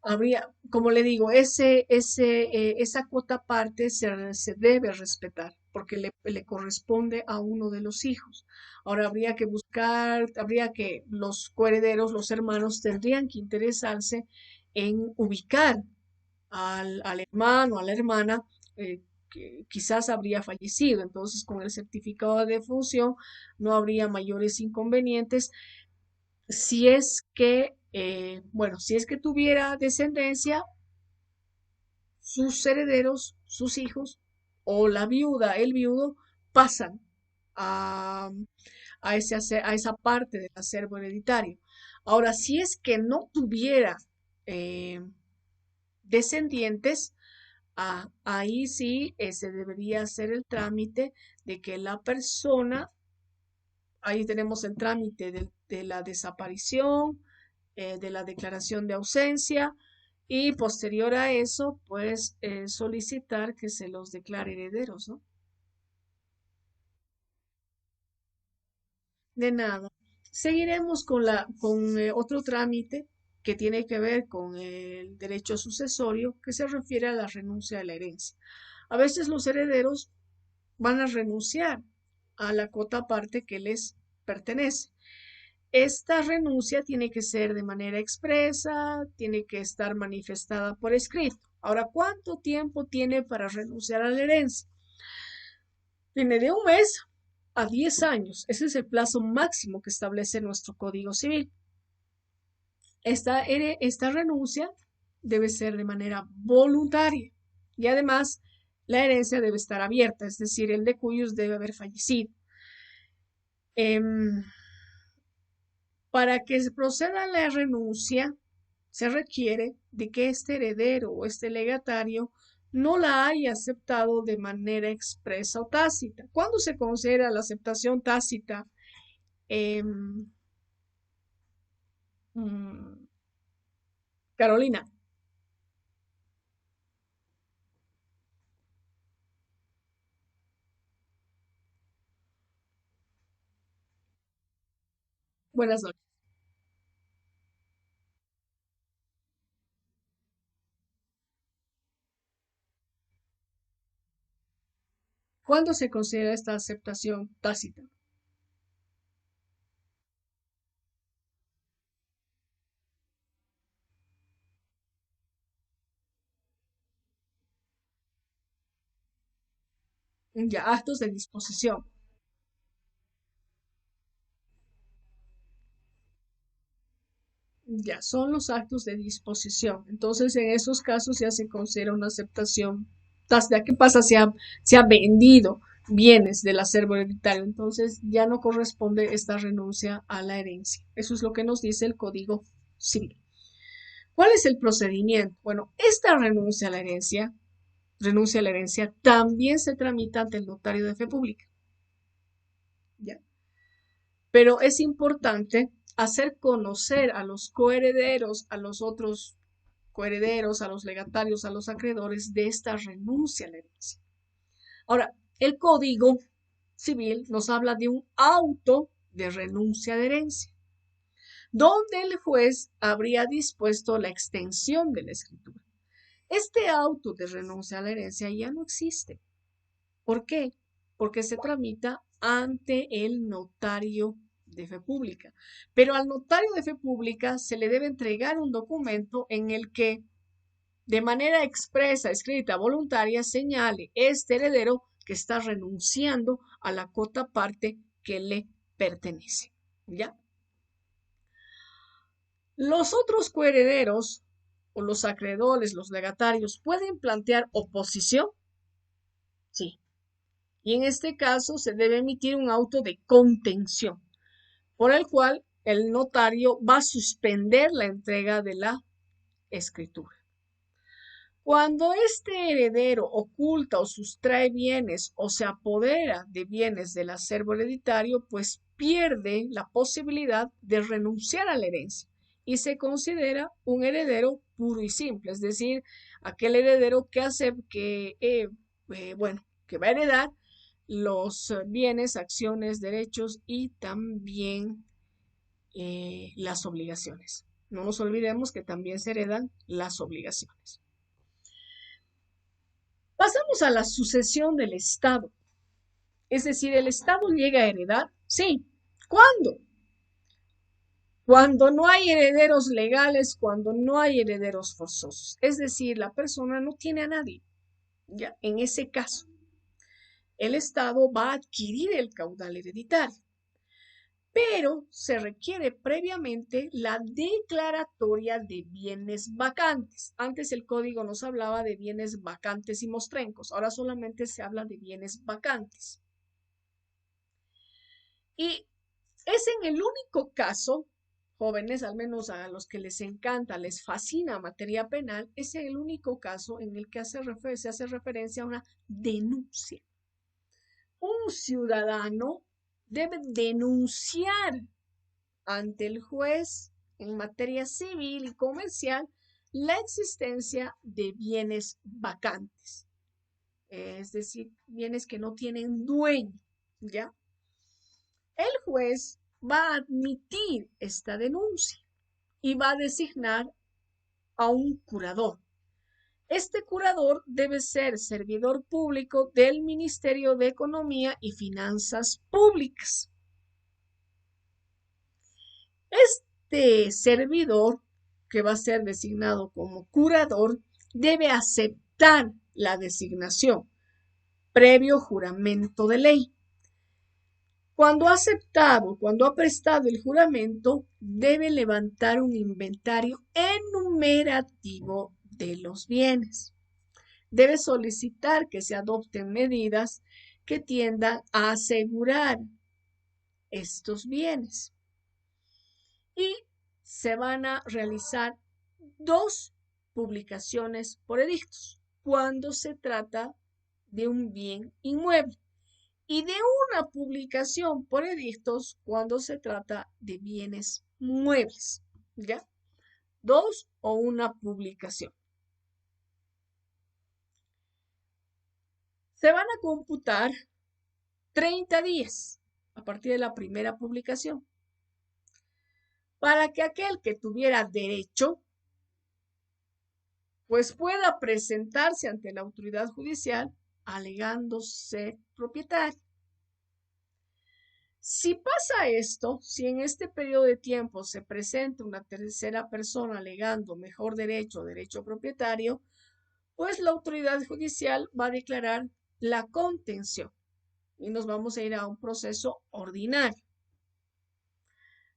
Habría, como le digo, esa cuota parte se debe respetar porque le corresponde a uno de los hijos. Ahora habría que buscar, habría que los coherederos, los hermanos, tendrían que interesarse en ubicar al hermano, a la hermana, que quizás habría fallecido. Entonces, con el certificado de defunción no habría mayores inconvenientes si es que, bueno, si es que tuviera descendencia, sus herederos, sus hijos, o la viuda, el viudo, pasan a, a esa parte del acervo hereditario. Ahora, si es que no tuviera eh, descendientes, ahí sí se debería hacer el trámite de que la persona, ahí tenemos el trámite de la desaparición, de la declaración de ausencia y posterior a eso, pues solicitar que se los declare herederos, ¿no? De nada. Seguiremos con otro trámite que tiene que ver con el derecho sucesorio que se refiere a la renuncia de la herencia. A veces los herederos van a renunciar a la cuota parte que les pertenece. Esta renuncia tiene que ser de manera expresa, tiene que estar manifestada por escrito. Ahora, ¿cuánto tiempo tiene para renunciar a la herencia? Tiene de un mes a 10 años. Ese es el plazo máximo que establece nuestro Código Civil. Esta renuncia debe ser de manera voluntaria y además la herencia debe estar abierta, es decir, el de cuyos debe haber fallecido. Em, Para que se proceda a la renuncia, se requiere de que este heredero o este legatario no la haya aceptado de manera expresa o tácita. ¿Cuándo se considera la aceptación tácita? Em, mm, Carolina, buenas noches. ¿Cuándo se considera esta aceptación tácita? Ya, actos de disposición. Ya, son los actos de disposición. Entonces, en esos casos ya se considera una aceptación tácita. ¿Qué pasa si ha vendido bienes del acervo hereditario? Entonces, ya no corresponde esta renuncia a la herencia. Eso es lo que nos dice el Código Civil. ¿Cuál es el procedimiento? Bueno, esta renuncia a la herencia, también se tramita ante el notario de fe pública. ¿Ya? Pero es importante hacer conocer a los coherederos, a los otros coherederos, a los legatarios, a los acreedores de esta renuncia a la herencia. Ahora, el Código Civil nos habla de un auto de renuncia de herencia, donde el juez habría dispuesto la extensión de la escritura. Este auto de renuncia a la herencia ya no existe. ¿Por qué? Porque se tramita ante el notario de fe pública. Pero al notario de fe pública se le debe entregar un documento en el que de manera expresa, escrita, voluntaria, señale este heredero que está renunciando a la cota parte que le pertenece. ¿Ya? Los otros coherederos o los acreedores, los legatarios, pueden plantear oposición. Sí. Y en este caso se debe emitir un auto de contención, por el cual el notario va a suspender la entrega de la escritura. Cuando este heredero oculta o sustrae bienes o se apodera de bienes del acervo hereditario, pues pierde la posibilidad de renunciar a la herencia y se considera un heredero puro y simple, es decir, aquel heredero que hace que va a heredar los bienes, acciones, derechos y también las obligaciones. No nos olvidemos que también se heredan las obligaciones. Pasamos a la sucesión del Estado. Es decir, ¿el Estado llega a heredar? Sí. ¿Cuándo? Cuando no hay herederos legales, cuando no hay herederos forzosos. Es decir, la persona no tiene a nadie. Ya, en ese caso, el Estado va a adquirir el caudal hereditario, pero se requiere previamente la declaratoria de bienes vacantes. Antes el código nos hablaba de bienes vacantes y mostrencos, ahora solamente se habla de bienes vacantes. Y es en el único caso, jóvenes, al menos a los que les encanta, les fascina materia penal, es el único caso en el que se hace referencia a una denuncia. Un ciudadano debe denunciar ante el juez en materia civil y comercial la existencia de bienes vacantes, es decir, bienes que no tienen dueño, ¿ya? El juez va a admitir esta denuncia y va a designar a un curador. Este curador debe ser servidor público del Ministerio de Economía y Finanzas Públicas. Este servidor, que va a ser designado como curador, debe aceptar la designación previo juramento de ley. Cuando ha aceptado, cuando ha prestado el juramento, debe levantar un inventario enumerativo de los bienes. Debe solicitar que se adopten medidas que tiendan a asegurar estos bienes. Y se van a realizar 2 publicaciones por edictos cuando se trata de un bien inmueble y de una publicación por edictos cuando se trata de bienes muebles, ¿ya? 2 o una publicación. Se van a computar 30 días a partir de la primera publicación para que aquel que tuviera derecho pues pueda presentarse ante la autoridad judicial alegando ser propietario. Si pasa esto, si en este periodo de tiempo se presenta una tercera persona alegando mejor derecho o derecho propietario, pues la autoridad judicial va a declarar la contención y nos vamos a ir a un proceso ordinario.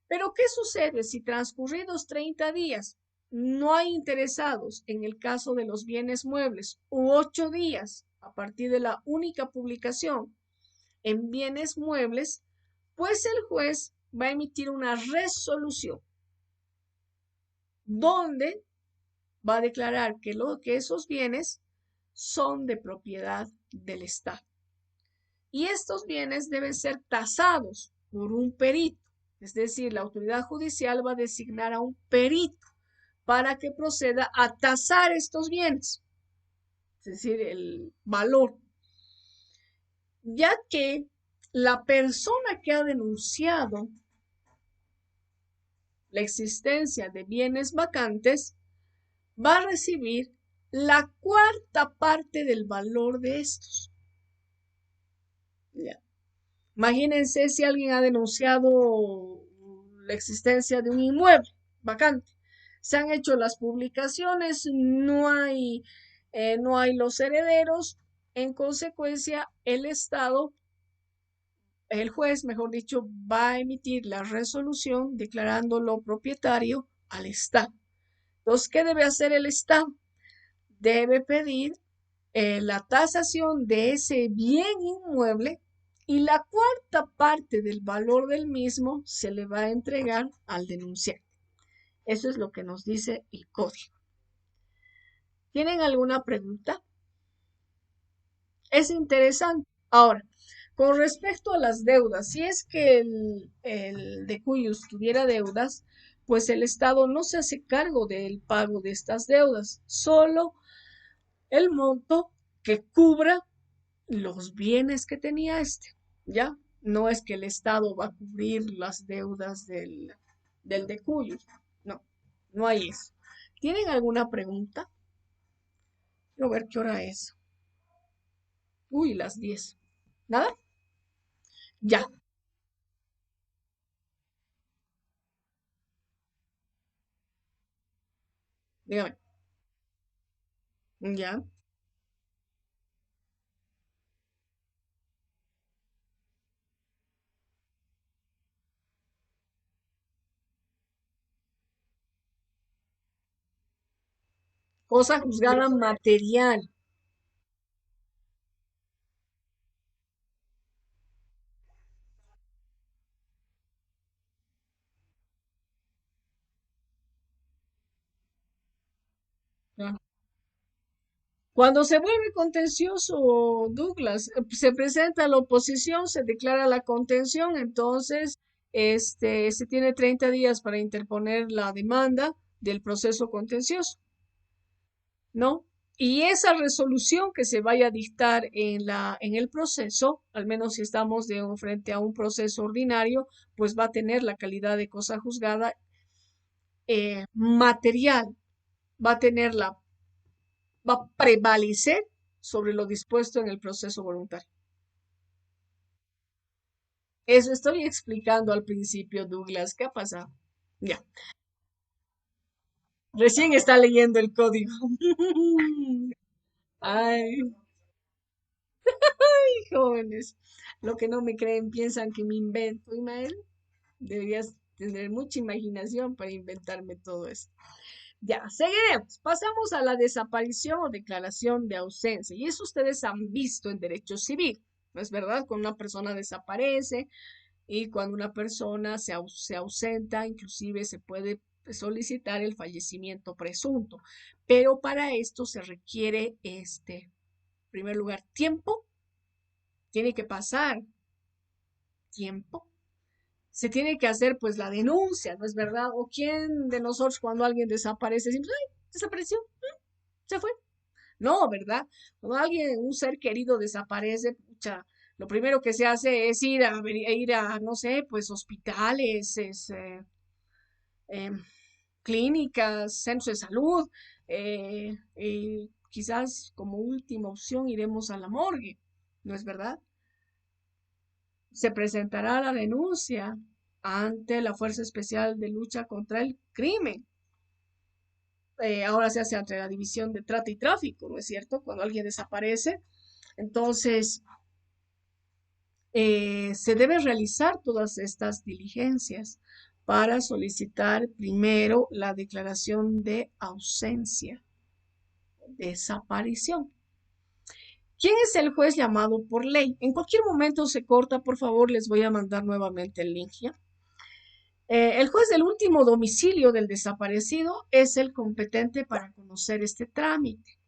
Pero ¿qué sucede si transcurridos 30 días no hay interesados en el caso de los bienes muebles u 8 días a partir de la única publicación en bienes muebles? Pues el juez va a emitir una resolución donde va a declarar que esos bienes son de propiedad del Estado. Y estos bienes deben ser tasados por un perito. Es decir, la autoridad judicial va a designar a un perito para que proceda a tasar estos bienes, es decir, el valor, ya que la persona que ha denunciado la existencia de bienes vacantes va a recibir la cuarta parte del valor de estos. Ya. Imagínense si alguien ha denunciado la existencia de un inmueble vacante. Se han hecho las publicaciones, no hay los herederos. En consecuencia, el juez, mejor dicho, va a emitir la resolución declarándolo propietario al Estado. Entonces, ¿qué debe hacer el Estado? Debe pedir la tasación de ese bien inmueble y la cuarta parte del valor del mismo se le va a entregar al denunciante. Eso es lo que nos dice el código. ¿Tienen alguna pregunta? Es interesante. Ahora, con respecto a las deudas, si es que el decuyus tuviera deudas, pues el Estado no se hace cargo del pago de estas deudas, solo el monto que cubra los bienes que tenía ¿ya? No es que el Estado va a cubrir las deudas del decuyus, no, no hay eso. ¿Tienen alguna pregunta? Quiero ver qué hora es. Uy, las 10. ¿Nada? Ya, dígame. Ya. Cosa juzgada material. Ya. Cuando se vuelve contencioso, Douglas, se presenta la oposición, se declara la contención, entonces se tiene 30 días para interponer la demanda del proceso contencioso, ¿no? Y esa resolución que se vaya a dictar en el proceso, al menos si estamos frente a un proceso ordinario, pues va a tener la calidad de cosa juzgada material, va a tener va a prevalecer sobre lo dispuesto en el proceso voluntario. Eso estoy explicando al principio, Douglas. ¿Qué ha pasado? Ya, recién está leyendo el código. Ay, jóvenes, lo que no me creen piensan que me invento. Imael, deberías tener mucha imaginación para inventarme todo esto. Ya, seguiremos. Pasamos a la desaparición o declaración de ausencia. Y eso ustedes han visto en derecho civil. ¿No es verdad? Cuando una persona desaparece y cuando una persona se ausenta, inclusive se puede solicitar el fallecimiento presunto. Pero para esto se requiere, en primer lugar, tiempo. Tiene que pasar tiempo. Se tiene que hacer pues la denuncia, ¿no es verdad? O quién de nosotros cuando alguien desaparece, decimos, ay, desapareció, se fue. No, ¿verdad? Cuando alguien, un ser querido desaparece, pucha, lo primero que se hace es ir a no sé, pues hospitales, em, clínicas, centros de salud, y quizás como última opción iremos a la morgue, ¿no es verdad? Se presentará la denuncia ante la Fuerza Especial de Lucha contra el Crimen. Ahora se hace ante la División de Trata y Tráfico, ¿no es cierto? Cuando alguien desaparece. Entonces, se debe realizar todas estas diligencias para solicitar primero la declaración de ausencia, desaparición. ¿Quién es el juez llamado por ley? En cualquier momento se corta, por favor, les voy a mandar nuevamente el link, ¿ya? El juez del último domicilio del desaparecido es el competente para conocer este trámite,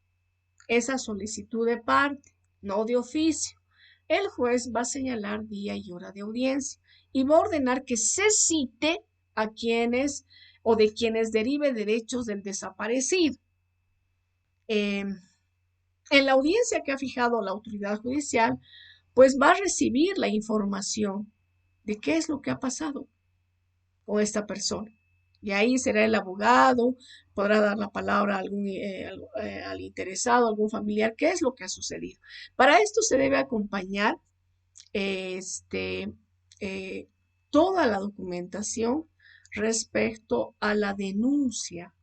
esa solicitud de parte, no de oficio. El juez va a señalar día y hora de audiencia y va a ordenar que se cite a quienes o de quienes derive derechos del desaparecido. Eh, en la audiencia que ha fijado la autoridad judicial, pues va a recibir la información de qué es lo que ha pasado con esta persona. Y ahí será el abogado, podrá dar la palabra a al interesado, algún familiar, qué es lo que ha sucedido. Para esto se debe acompañar este, eh, toda la documentación respecto a la denuncia.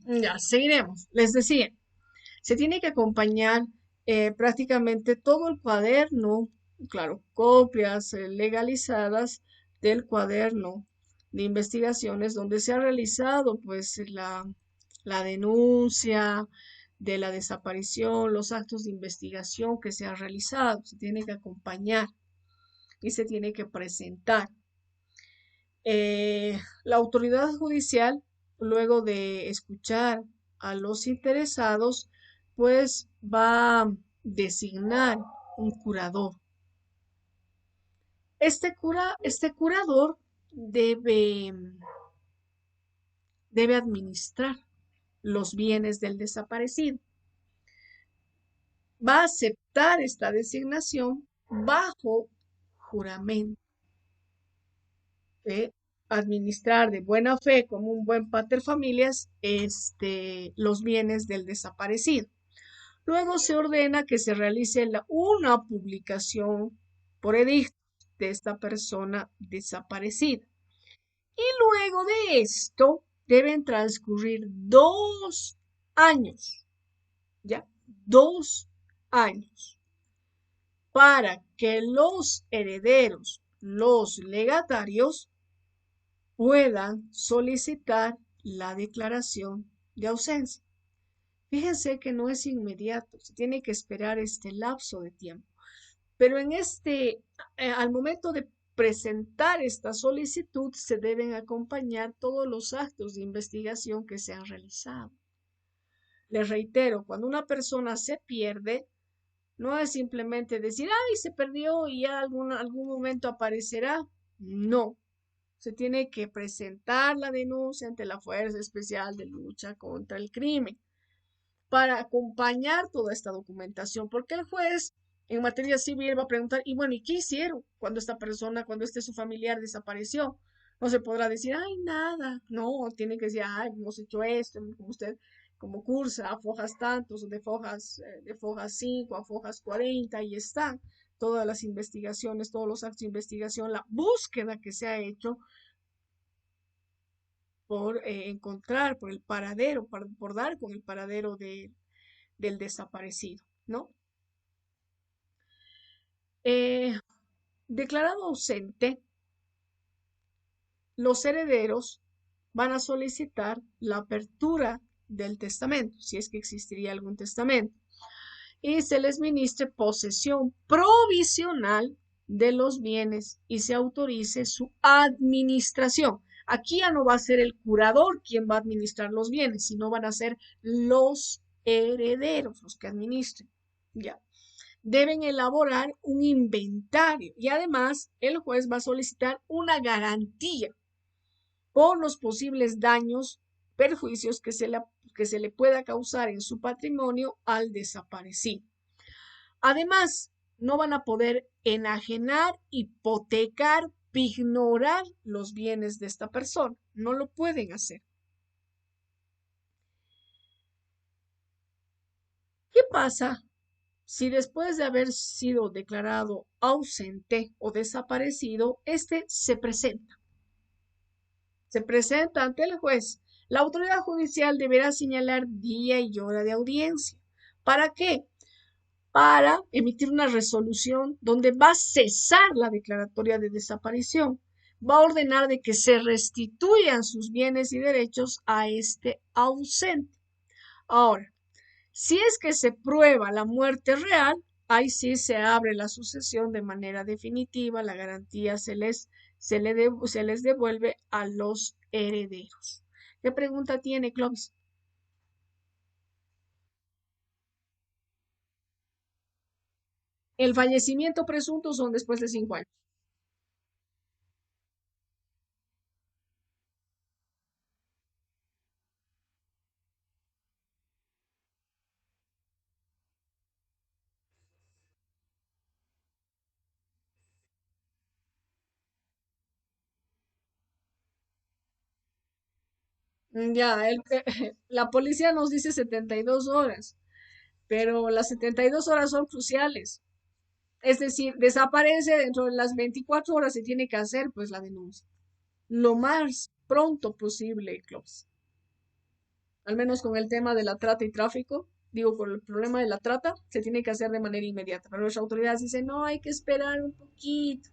Ya, seguiremos. Les decía, se tiene que acompañar prácticamente todo el cuaderno, claro, copias legalizadas del cuaderno de investigaciones donde se ha realizado pues la denuncia de la desaparición, los actos de investigación que se han realizado. Se tiene que acompañar y se tiene que presentar. La autoridad judicial, luego de escuchar a los interesados, pues va a designar un curador. Este curador debe administrar los bienes del desaparecido. Va a aceptar esta designación bajo juramento de administrar de buena fe como un buen pater familias los bienes del desaparecido. Luego se ordena que se realice una publicación por edicto de esta persona desaparecida. Y luego de esto deben transcurrir 2 años, ¿ya? 2 años para que los herederos, los legatarios, puedan solicitar la declaración de ausencia. Fíjense que no es inmediato, se tiene que esperar este lapso de tiempo. Pero al momento de presentar esta solicitud se deben acompañar todos los actos de investigación que se han realizado. Les reitero, cuando una persona se pierde, no es simplemente decir, ay, se perdió y ya algún momento aparecerá. No, se tiene que presentar la denuncia ante la Fuerza Especial de Lucha contra el Crimen para acompañar toda esta documentación, porque el juez en materia civil va a preguntar, y bueno, ¿y qué hicieron cuando esta persona, cuando este su familiar desapareció? No se podrá decir, ay, nada, no, tiene que decir, ay, hemos hecho esto, como usted, como cursa, a fojas tantos, de fojas 5 a fojas 40 y están todas las investigaciones, todos los actos de investigación, la búsqueda que se ha hecho por encontrar, por el paradero, por dar con el paradero del desaparecido, ¿no? Eh, Declarado ausente, los herederos van a solicitar la apertura del testamento, si es que existiría algún testamento, y se les ministre posesión provisional de los bienes y se autorice su administración. Aquí ya no va a ser el curador quien va a administrar los bienes, sino van a ser los herederos los que administren. Ya. Deben elaborar un inventario y además el juez va a solicitar una garantía por los posibles daños, perjuicios que se le pueda causar en su patrimonio al desaparecido. Además, no van a poder enajenar, hipotecar, pignorar los bienes de esta persona. No lo pueden hacer. ¿Qué pasa si después de haber sido declarado ausente o desaparecido, este se presenta? Se presenta ante el juez. La autoridad judicial deberá señalar día y hora de audiencia. ¿Para qué? Para emitir una resolución donde va a cesar la declaratoria de desaparición. Va a ordenar de que se restituyan sus bienes y derechos a este ausente. Ahora, si es que se prueba la muerte real, ahí sí se abre la sucesión de manera definitiva, la garantía se les devuelve a los herederos. ¿Qué pregunta tiene, Clovis? El fallecimiento presunto son después de 5 años. Ya, la policía nos dice 72 horas, pero las 72 horas son cruciales. Es decir, desaparece dentro de las 24 horas, se tiene que hacer pues la denuncia. Lo más pronto posible, Clovis. Al menos con el tema de la trata y tráfico, digo, con el problema de la trata, se tiene que hacer de manera inmediata. Pero las autoridades dicen, no, hay que esperar un poquito.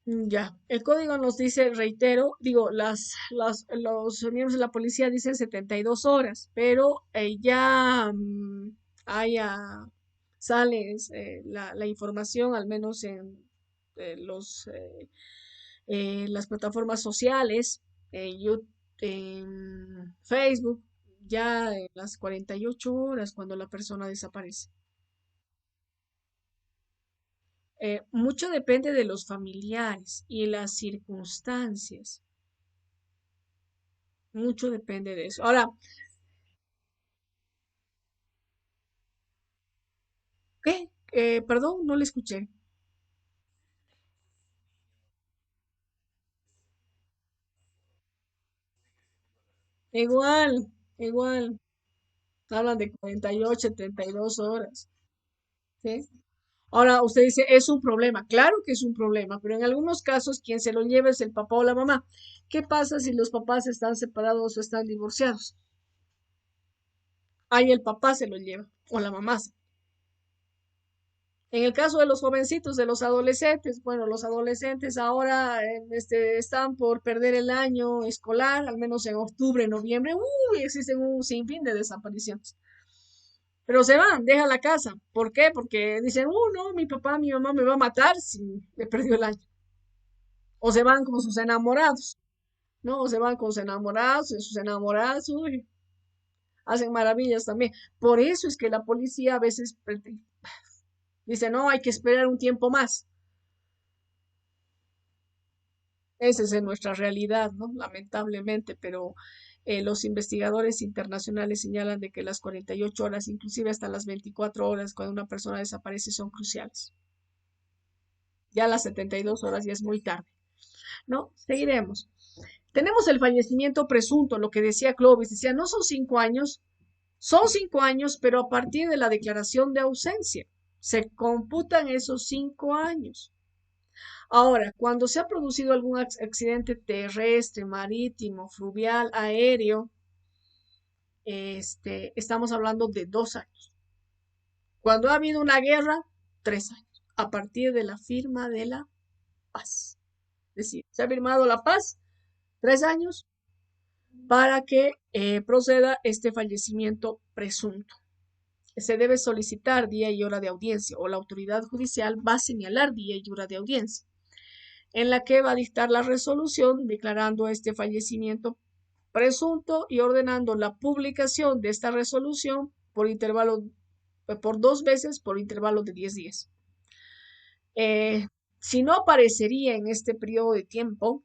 Ya, el código nos dice, reitero, digo, los miembros de la policía dicen 72 horas, pero ya haya, sale la información, al menos en las plataformas sociales, en Facebook, ya en las 48 horas cuando la persona desaparece. Mucho depende de los familiares y las circunstancias. Mucho depende de eso. Ahora, ¿qué? Perdón, no le escuché. Igual, igual. Hablan de 48, 32 horas. ¿Sí? Ahora, usted dice, es un problema. Claro que es un problema, pero en algunos casos quien se lo lleva es el papá o la mamá. ¿Qué pasa si los papás están separados o están divorciados? Ahí el papá se lo lleva o la mamá. En el caso de los jovencitos, de los adolescentes, bueno, los adolescentes ahora están por perder el año escolar, al menos en octubre, noviembre, uy, existen un sinfín de desapariciones. Pero se van, dejan la casa. ¿Por qué? Porque dicen, no, mi papá, mi mamá me va a matar si me perdió el año. O se van con sus enamorados, ¿no? O se van con sus enamorados, uy, hacen maravillas también. Por eso es que la policía a veces dice, no, hay que esperar un tiempo más. Esa es nuestra realidad, ¿no? Lamentablemente, pero los investigadores internacionales señalan de que las 48 horas, inclusive hasta las 24 horas, cuando una persona desaparece, son cruciales. Ya las 72 horas ya es muy tarde, ¿no? Seguiremos. Tenemos el fallecimiento presunto, lo que decía Clovis, decía, no son 5 años, pero a partir de la declaración de ausencia, se computan esos 5 años. Ahora, cuando se ha producido algún accidente terrestre, marítimo, fluvial, aéreo, estamos hablando de 2 años. Cuando ha habido una guerra, 3 años, a partir de la firma de la paz. Es decir, se ha firmado la paz, 3 años, para que proceda este fallecimiento presunto. Se debe solicitar día y hora de audiencia o la autoridad judicial va a señalar día y hora de audiencia, en la que va a dictar la resolución declarando este fallecimiento presunto y ordenando la publicación de esta resolución por 2 veces por intervalo de 10 días. Si no aparecería en este periodo de tiempo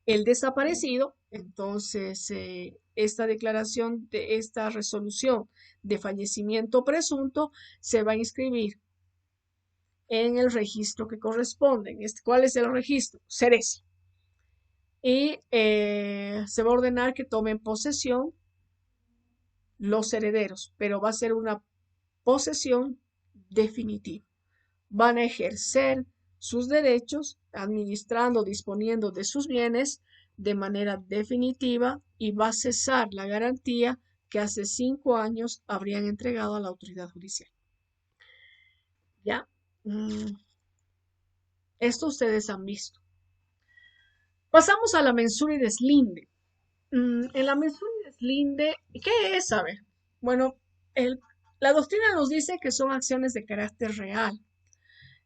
el desaparecido, entonces esta declaración de esta resolución de fallecimiento presunto se va a inscribir en el registro que corresponde. ¿Cuál es el registro? Ceresi. Y se va a ordenar que tomen posesión los herederos, pero va a ser una posesión definitiva. Van a ejercer sus derechos administrando, disponiendo de sus bienes de manera definitiva y va a cesar la garantía que hace 5 años habrían entregado a la autoridad judicial. ¿Ya? Esto ustedes han visto. Pasamos a la mensura y deslinde. En la mensura y deslinde, ¿qué es? A ver, bueno, la doctrina nos dice que son acciones de carácter real,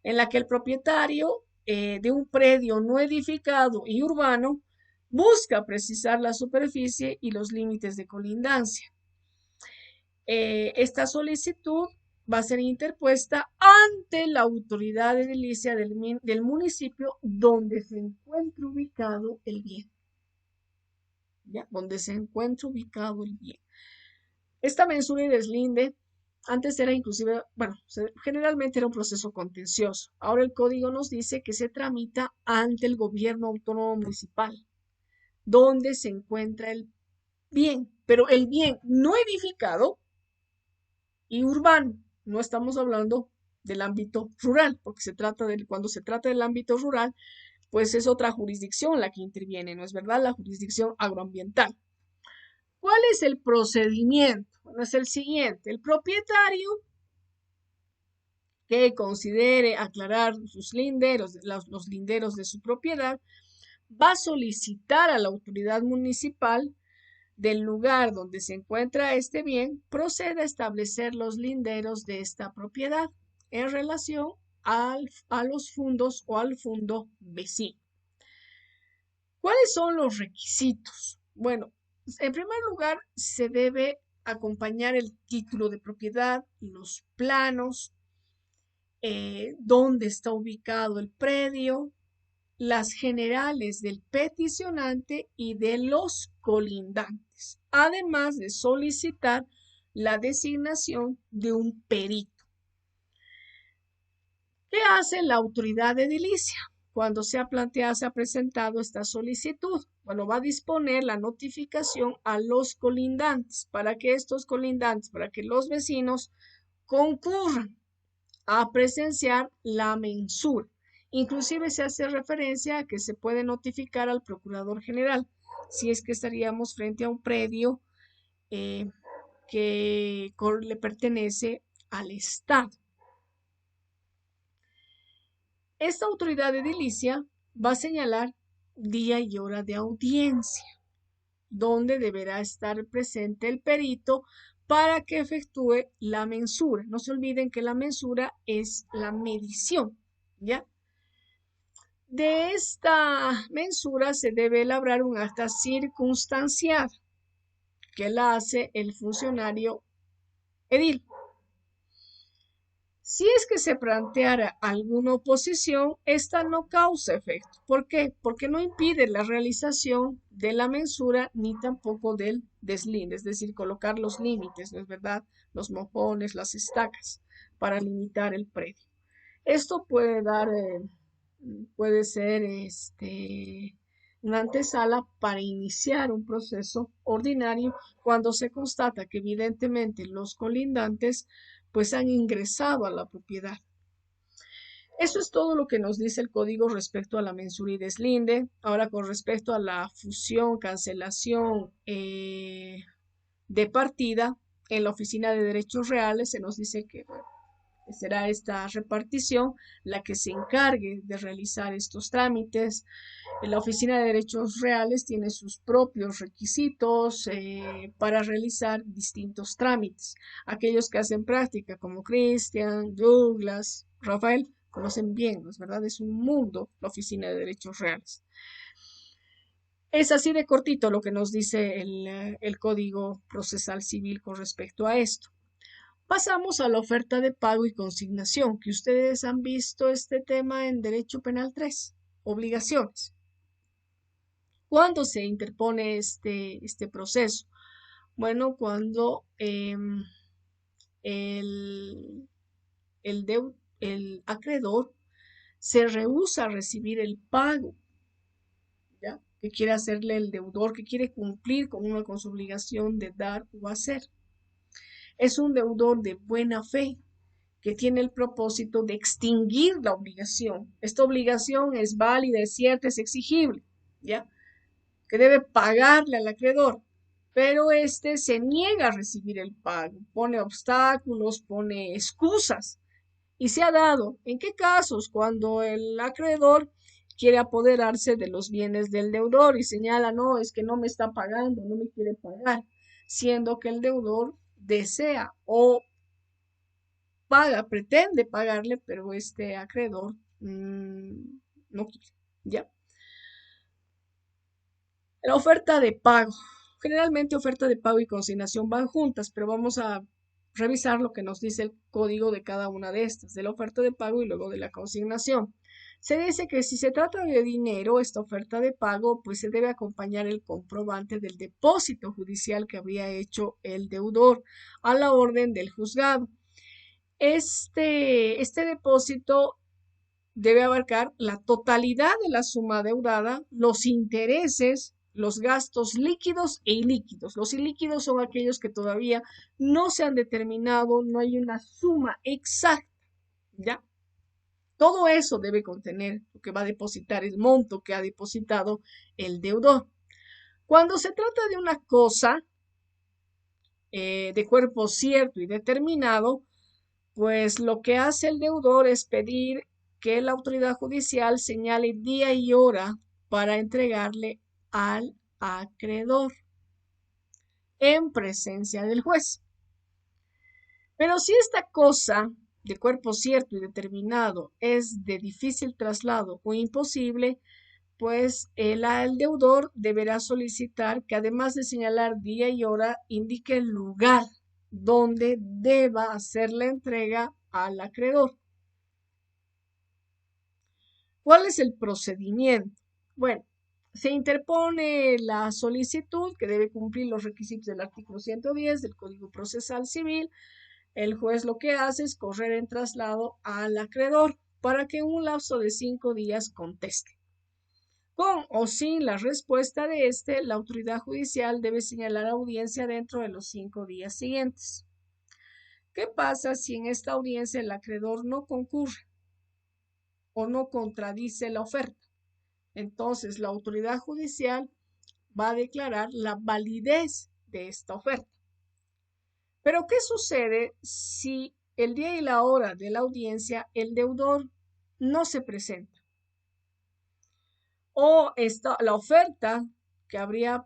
en la que el propietario de un predio no edificado y urbano busca precisar la superficie y los límites de colindancia. Esta solicitud va a ser interpuesta ante la autoridad edilicia del municipio donde se encuentre ubicado el bien. ¿Ya? Donde se encuentre ubicado el bien. Esta mensura y deslinde antes era inclusive, bueno, generalmente era un proceso contencioso. Ahora el código nos dice que se tramita ante el gobierno autónomo municipal, donde se encuentra el bien, pero el bien no edificado y urbano. No estamos hablando del ámbito rural, porque cuando se trata del ámbito rural, pues es otra jurisdicción la que interviene, ¿no es verdad? La jurisdicción agroambiental. ¿Cuál es el procedimiento? Bueno, es el siguiente. El propietario que considere aclarar sus linderos, los linderos de su propiedad, va a solicitar a la autoridad municipal del lugar donde se encuentra este bien, proceda a establecer los linderos de esta propiedad en relación a los fundos o al fondo vecino. ¿Cuáles son los requisitos? Bueno, en primer lugar, se debe acompañar el título de propiedad, los planos, dónde está ubicado el predio, las generales del peticionante y de los colindantes, además de solicitar la designación de un perito. ¿Qué hace la autoridad edilicia? Cuando se ha presentado esta solicitud, bueno, va a disponer la notificación a los colindantes para que los vecinos concurran a presenciar la mensura. Inclusive se hace referencia a que se puede notificar al procurador general si es que estaríamos frente a un predio que le pertenece al Estado. Esta autoridad edilicia va a señalar día y hora de audiencia, donde deberá estar presente el perito para que efectúe la mensura. No se olviden que la mensura es la medición, ¿ya? De esta mensura se debe elaborar un acta circunstanciada que la hace el funcionario edil. Si es que se planteara alguna oposición, esta no causa efecto. ¿Por qué? Porque no impide la realización de la mensura ni tampoco del deslinde, es decir, colocar los límites, ¿no es verdad? Los mojones, las estacas, para limitar el predio. Esto puede ser una antesala para iniciar un proceso ordinario cuando se constata que evidentemente los colindantes pues han ingresado a la propiedad. Eso es todo lo que nos dice el código respecto a la mensura y deslinde. Ahora, con respecto a la fusión, cancelación de partida, en la Oficina de Derechos Reales se nos dice que bueno, será esta repartición la que se encargue de realizar estos trámites. La Oficina de Derechos Reales tiene sus propios requisitos para realizar distintos trámites. Aquellos que hacen práctica, como Cristian, Douglas, Rafael, conocen bien, ¿no es verdad? Es un mundo la Oficina de Derechos Reales. Es así de cortito lo que nos dice el Código Procesal Civil con respecto a esto. Pasamos a la oferta de pago y consignación, que ustedes han visto este tema en Derecho Penal 3, obligaciones. ¿Cuándo se interpone este proceso? Bueno, cuando el, el acreedor se rehúsa a recibir el pago, ¿ya? Que quiere hacerle el deudor, que quiere cumplir con su obligación de dar o hacer. Es un deudor de buena fe que tiene el propósito de extinguir la obligación. Esta obligación es válida, es cierta, es exigible, ¿ya? Que debe pagarle al acreedor, pero este se niega a recibir el pago, pone obstáculos, pone excusas. Y se ha dado, ¿en qué casos? Cuando el acreedor quiere apoderarse de los bienes del deudor y señala, no, es que no me está pagando, no me quiere pagar, siendo que el deudor desea o paga, pretende pagarle, pero este acreedor no quiere, ¿ya? La oferta de pago. Generalmente oferta de pago y consignación van juntas, pero vamos a revisar lo que nos dice el código de cada una de estas, de la oferta de pago y luego de la consignación. Se dice que si se trata de dinero, esta oferta de pago, pues se debe acompañar el comprobante del depósito judicial que habría hecho el deudor a la orden del juzgado. Este depósito debe abarcar la totalidad de la suma deudada, los intereses, los gastos líquidos e ilíquidos. Los ilíquidos son aquellos que todavía no se han determinado, no hay una suma exacta, ¿ya? Todo eso debe contener lo que va a depositar, el monto que ha depositado el deudor. Cuando se trata de una cosa de cuerpo cierto y determinado, pues lo que hace el deudor es pedir que la autoridad judicial señale día y hora para entregarle al acreedor en presencia del juez. Pero si esta cosa de cuerpo cierto y determinado es de difícil traslado o imposible, pues el deudor deberá solicitar que además de señalar día y hora, indique el lugar donde deba hacer la entrega al acreedor. ¿Cuál es el procedimiento? Bueno, se interpone la solicitud que debe cumplir los requisitos del artículo 110 del Código Procesal Civil. El juez lo que hace es correr en traslado al acreedor para que en un lapso de 5 días conteste. Con o sin la respuesta de la autoridad judicial debe señalar audiencia dentro de los 5 días siguientes. ¿Qué pasa si en esta audiencia el acreedor no concurre o no contradice la oferta? Entonces, la autoridad judicial va a declarar la validez de esta oferta. Pero, ¿qué sucede si el día y la hora de la audiencia el deudor no se presenta. O la oferta que habría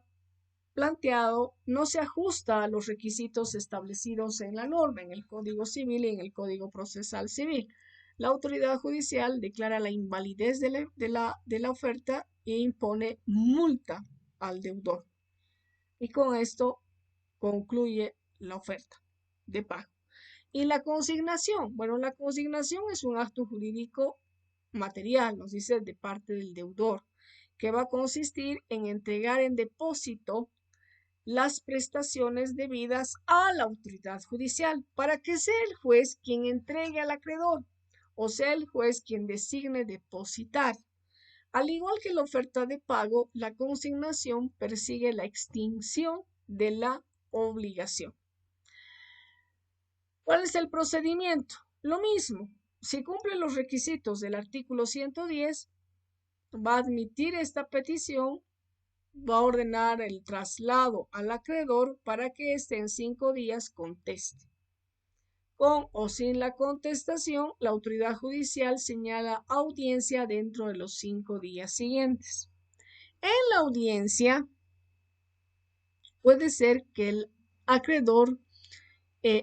planteado no se ajusta a los requisitos establecidos en la norma, en el Código Civil y en el Código Procesal Civil. La autoridad judicial declara la invalidez de la oferta e impone multa al deudor. Y con esto concluye la oferta de pago. Y la consignación, bueno, la consignación es un acto jurídico material, nos dice, de parte del deudor, que va a consistir en entregar en depósito las prestaciones debidas a la autoridad judicial para que sea el juez quien entregue al acreedor o sea el juez quien designe depositar. Al igual que la oferta de pago, la consignación persigue la extinción de la obligación. ¿Cuál es el procedimiento? Lo mismo. Si cumple los requisitos del artículo 110, va a admitir esta petición, va a ordenar el traslado al acreedor para que éste en 5 días conteste. Con o sin la contestación, la autoridad judicial señala audiencia dentro de los 5 días siguientes. En la audiencia puede ser que el acreedor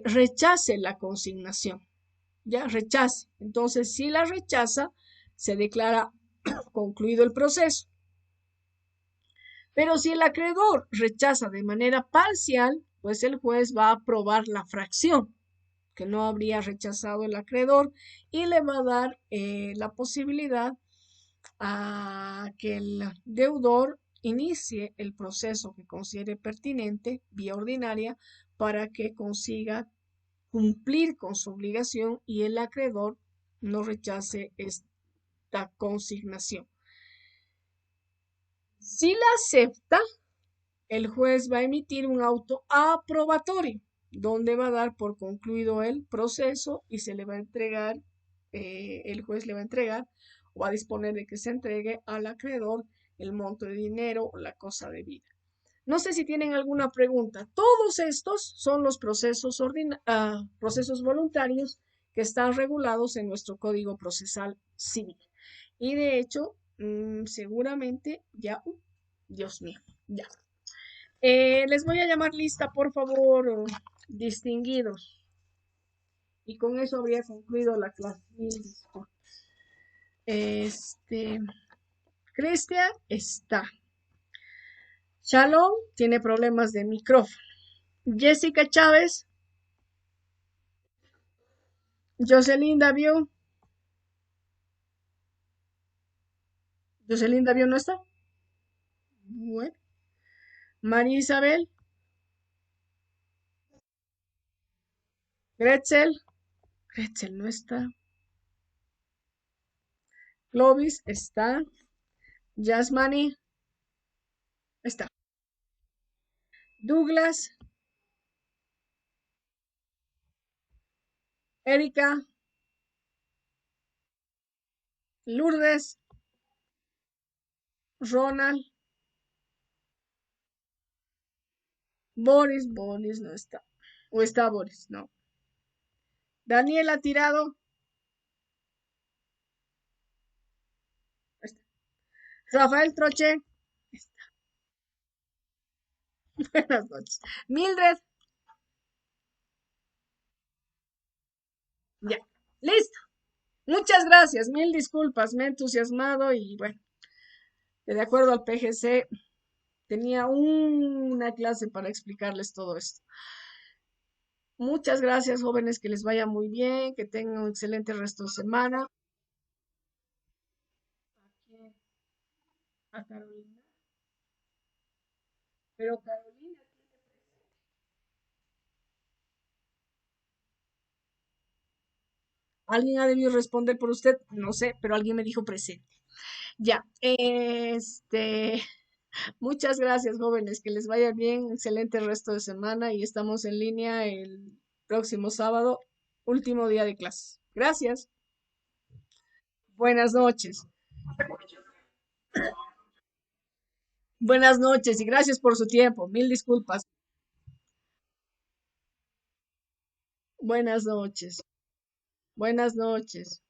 rechace la consignación, ya rechace. Entonces, si la rechaza, se declara concluido el proceso. Pero si el acreedor rechaza de manera parcial, pues el juez va a aprobar la fracción que no habría rechazado el acreedor y le va a dar la posibilidad a que el deudor inicie el proceso que considere pertinente, vía ordinaria, para que consiga cumplir con su obligación y el acreedor no rechace esta consignación. Si la acepta, el juez va a emitir un auto aprobatorio, donde va a dar por concluido el proceso y se le va a entregar, el juez le va a entregar o va a disponer de que se entregue al acreedor el monto de dinero o la cosa debida. No sé si tienen alguna pregunta. Todos estos son los procesos voluntarios que están regulados en nuestro Código Procesal Civil. Y de hecho, seguramente ya, Dios mío, ya. Les voy a llamar lista, por favor, distinguidos. Y con eso habría concluido la clase. Cristian está. Shalom tiene problemas de micrófono. Jessica Chávez. Jocelyn Davio. Jocelyn Davio no está. Bueno. María Isabel. Gretzel. Gretzel no está. Clovis está. Yasmani está. Douglas. Erika. Lourdes. Ronald. Boris no está. O está Boris, no. Daniela Tirado. Está. Rafael Troche. Está. Buenas noches. Mildred. Ya. Listo. Muchas gracias. Mil disculpas. Me he entusiasmado y bueno, de acuerdo al PGC, tenía una clase para explicarles todo esto. Muchas gracias, jóvenes, que les vaya muy bien, que tengan un excelente resto de semana. A Carolina. Pero Carolina, ¿alguien ha debido responder por usted? No sé, pero alguien me dijo presente. Ya, muchas gracias, jóvenes, que les vaya bien, excelente resto de semana y estamos en línea el próximo sábado, último día de clases. Gracias. Buenas noches. Buenas noches y gracias por su tiempo. Mil disculpas. Buenas noches. Buenas noches.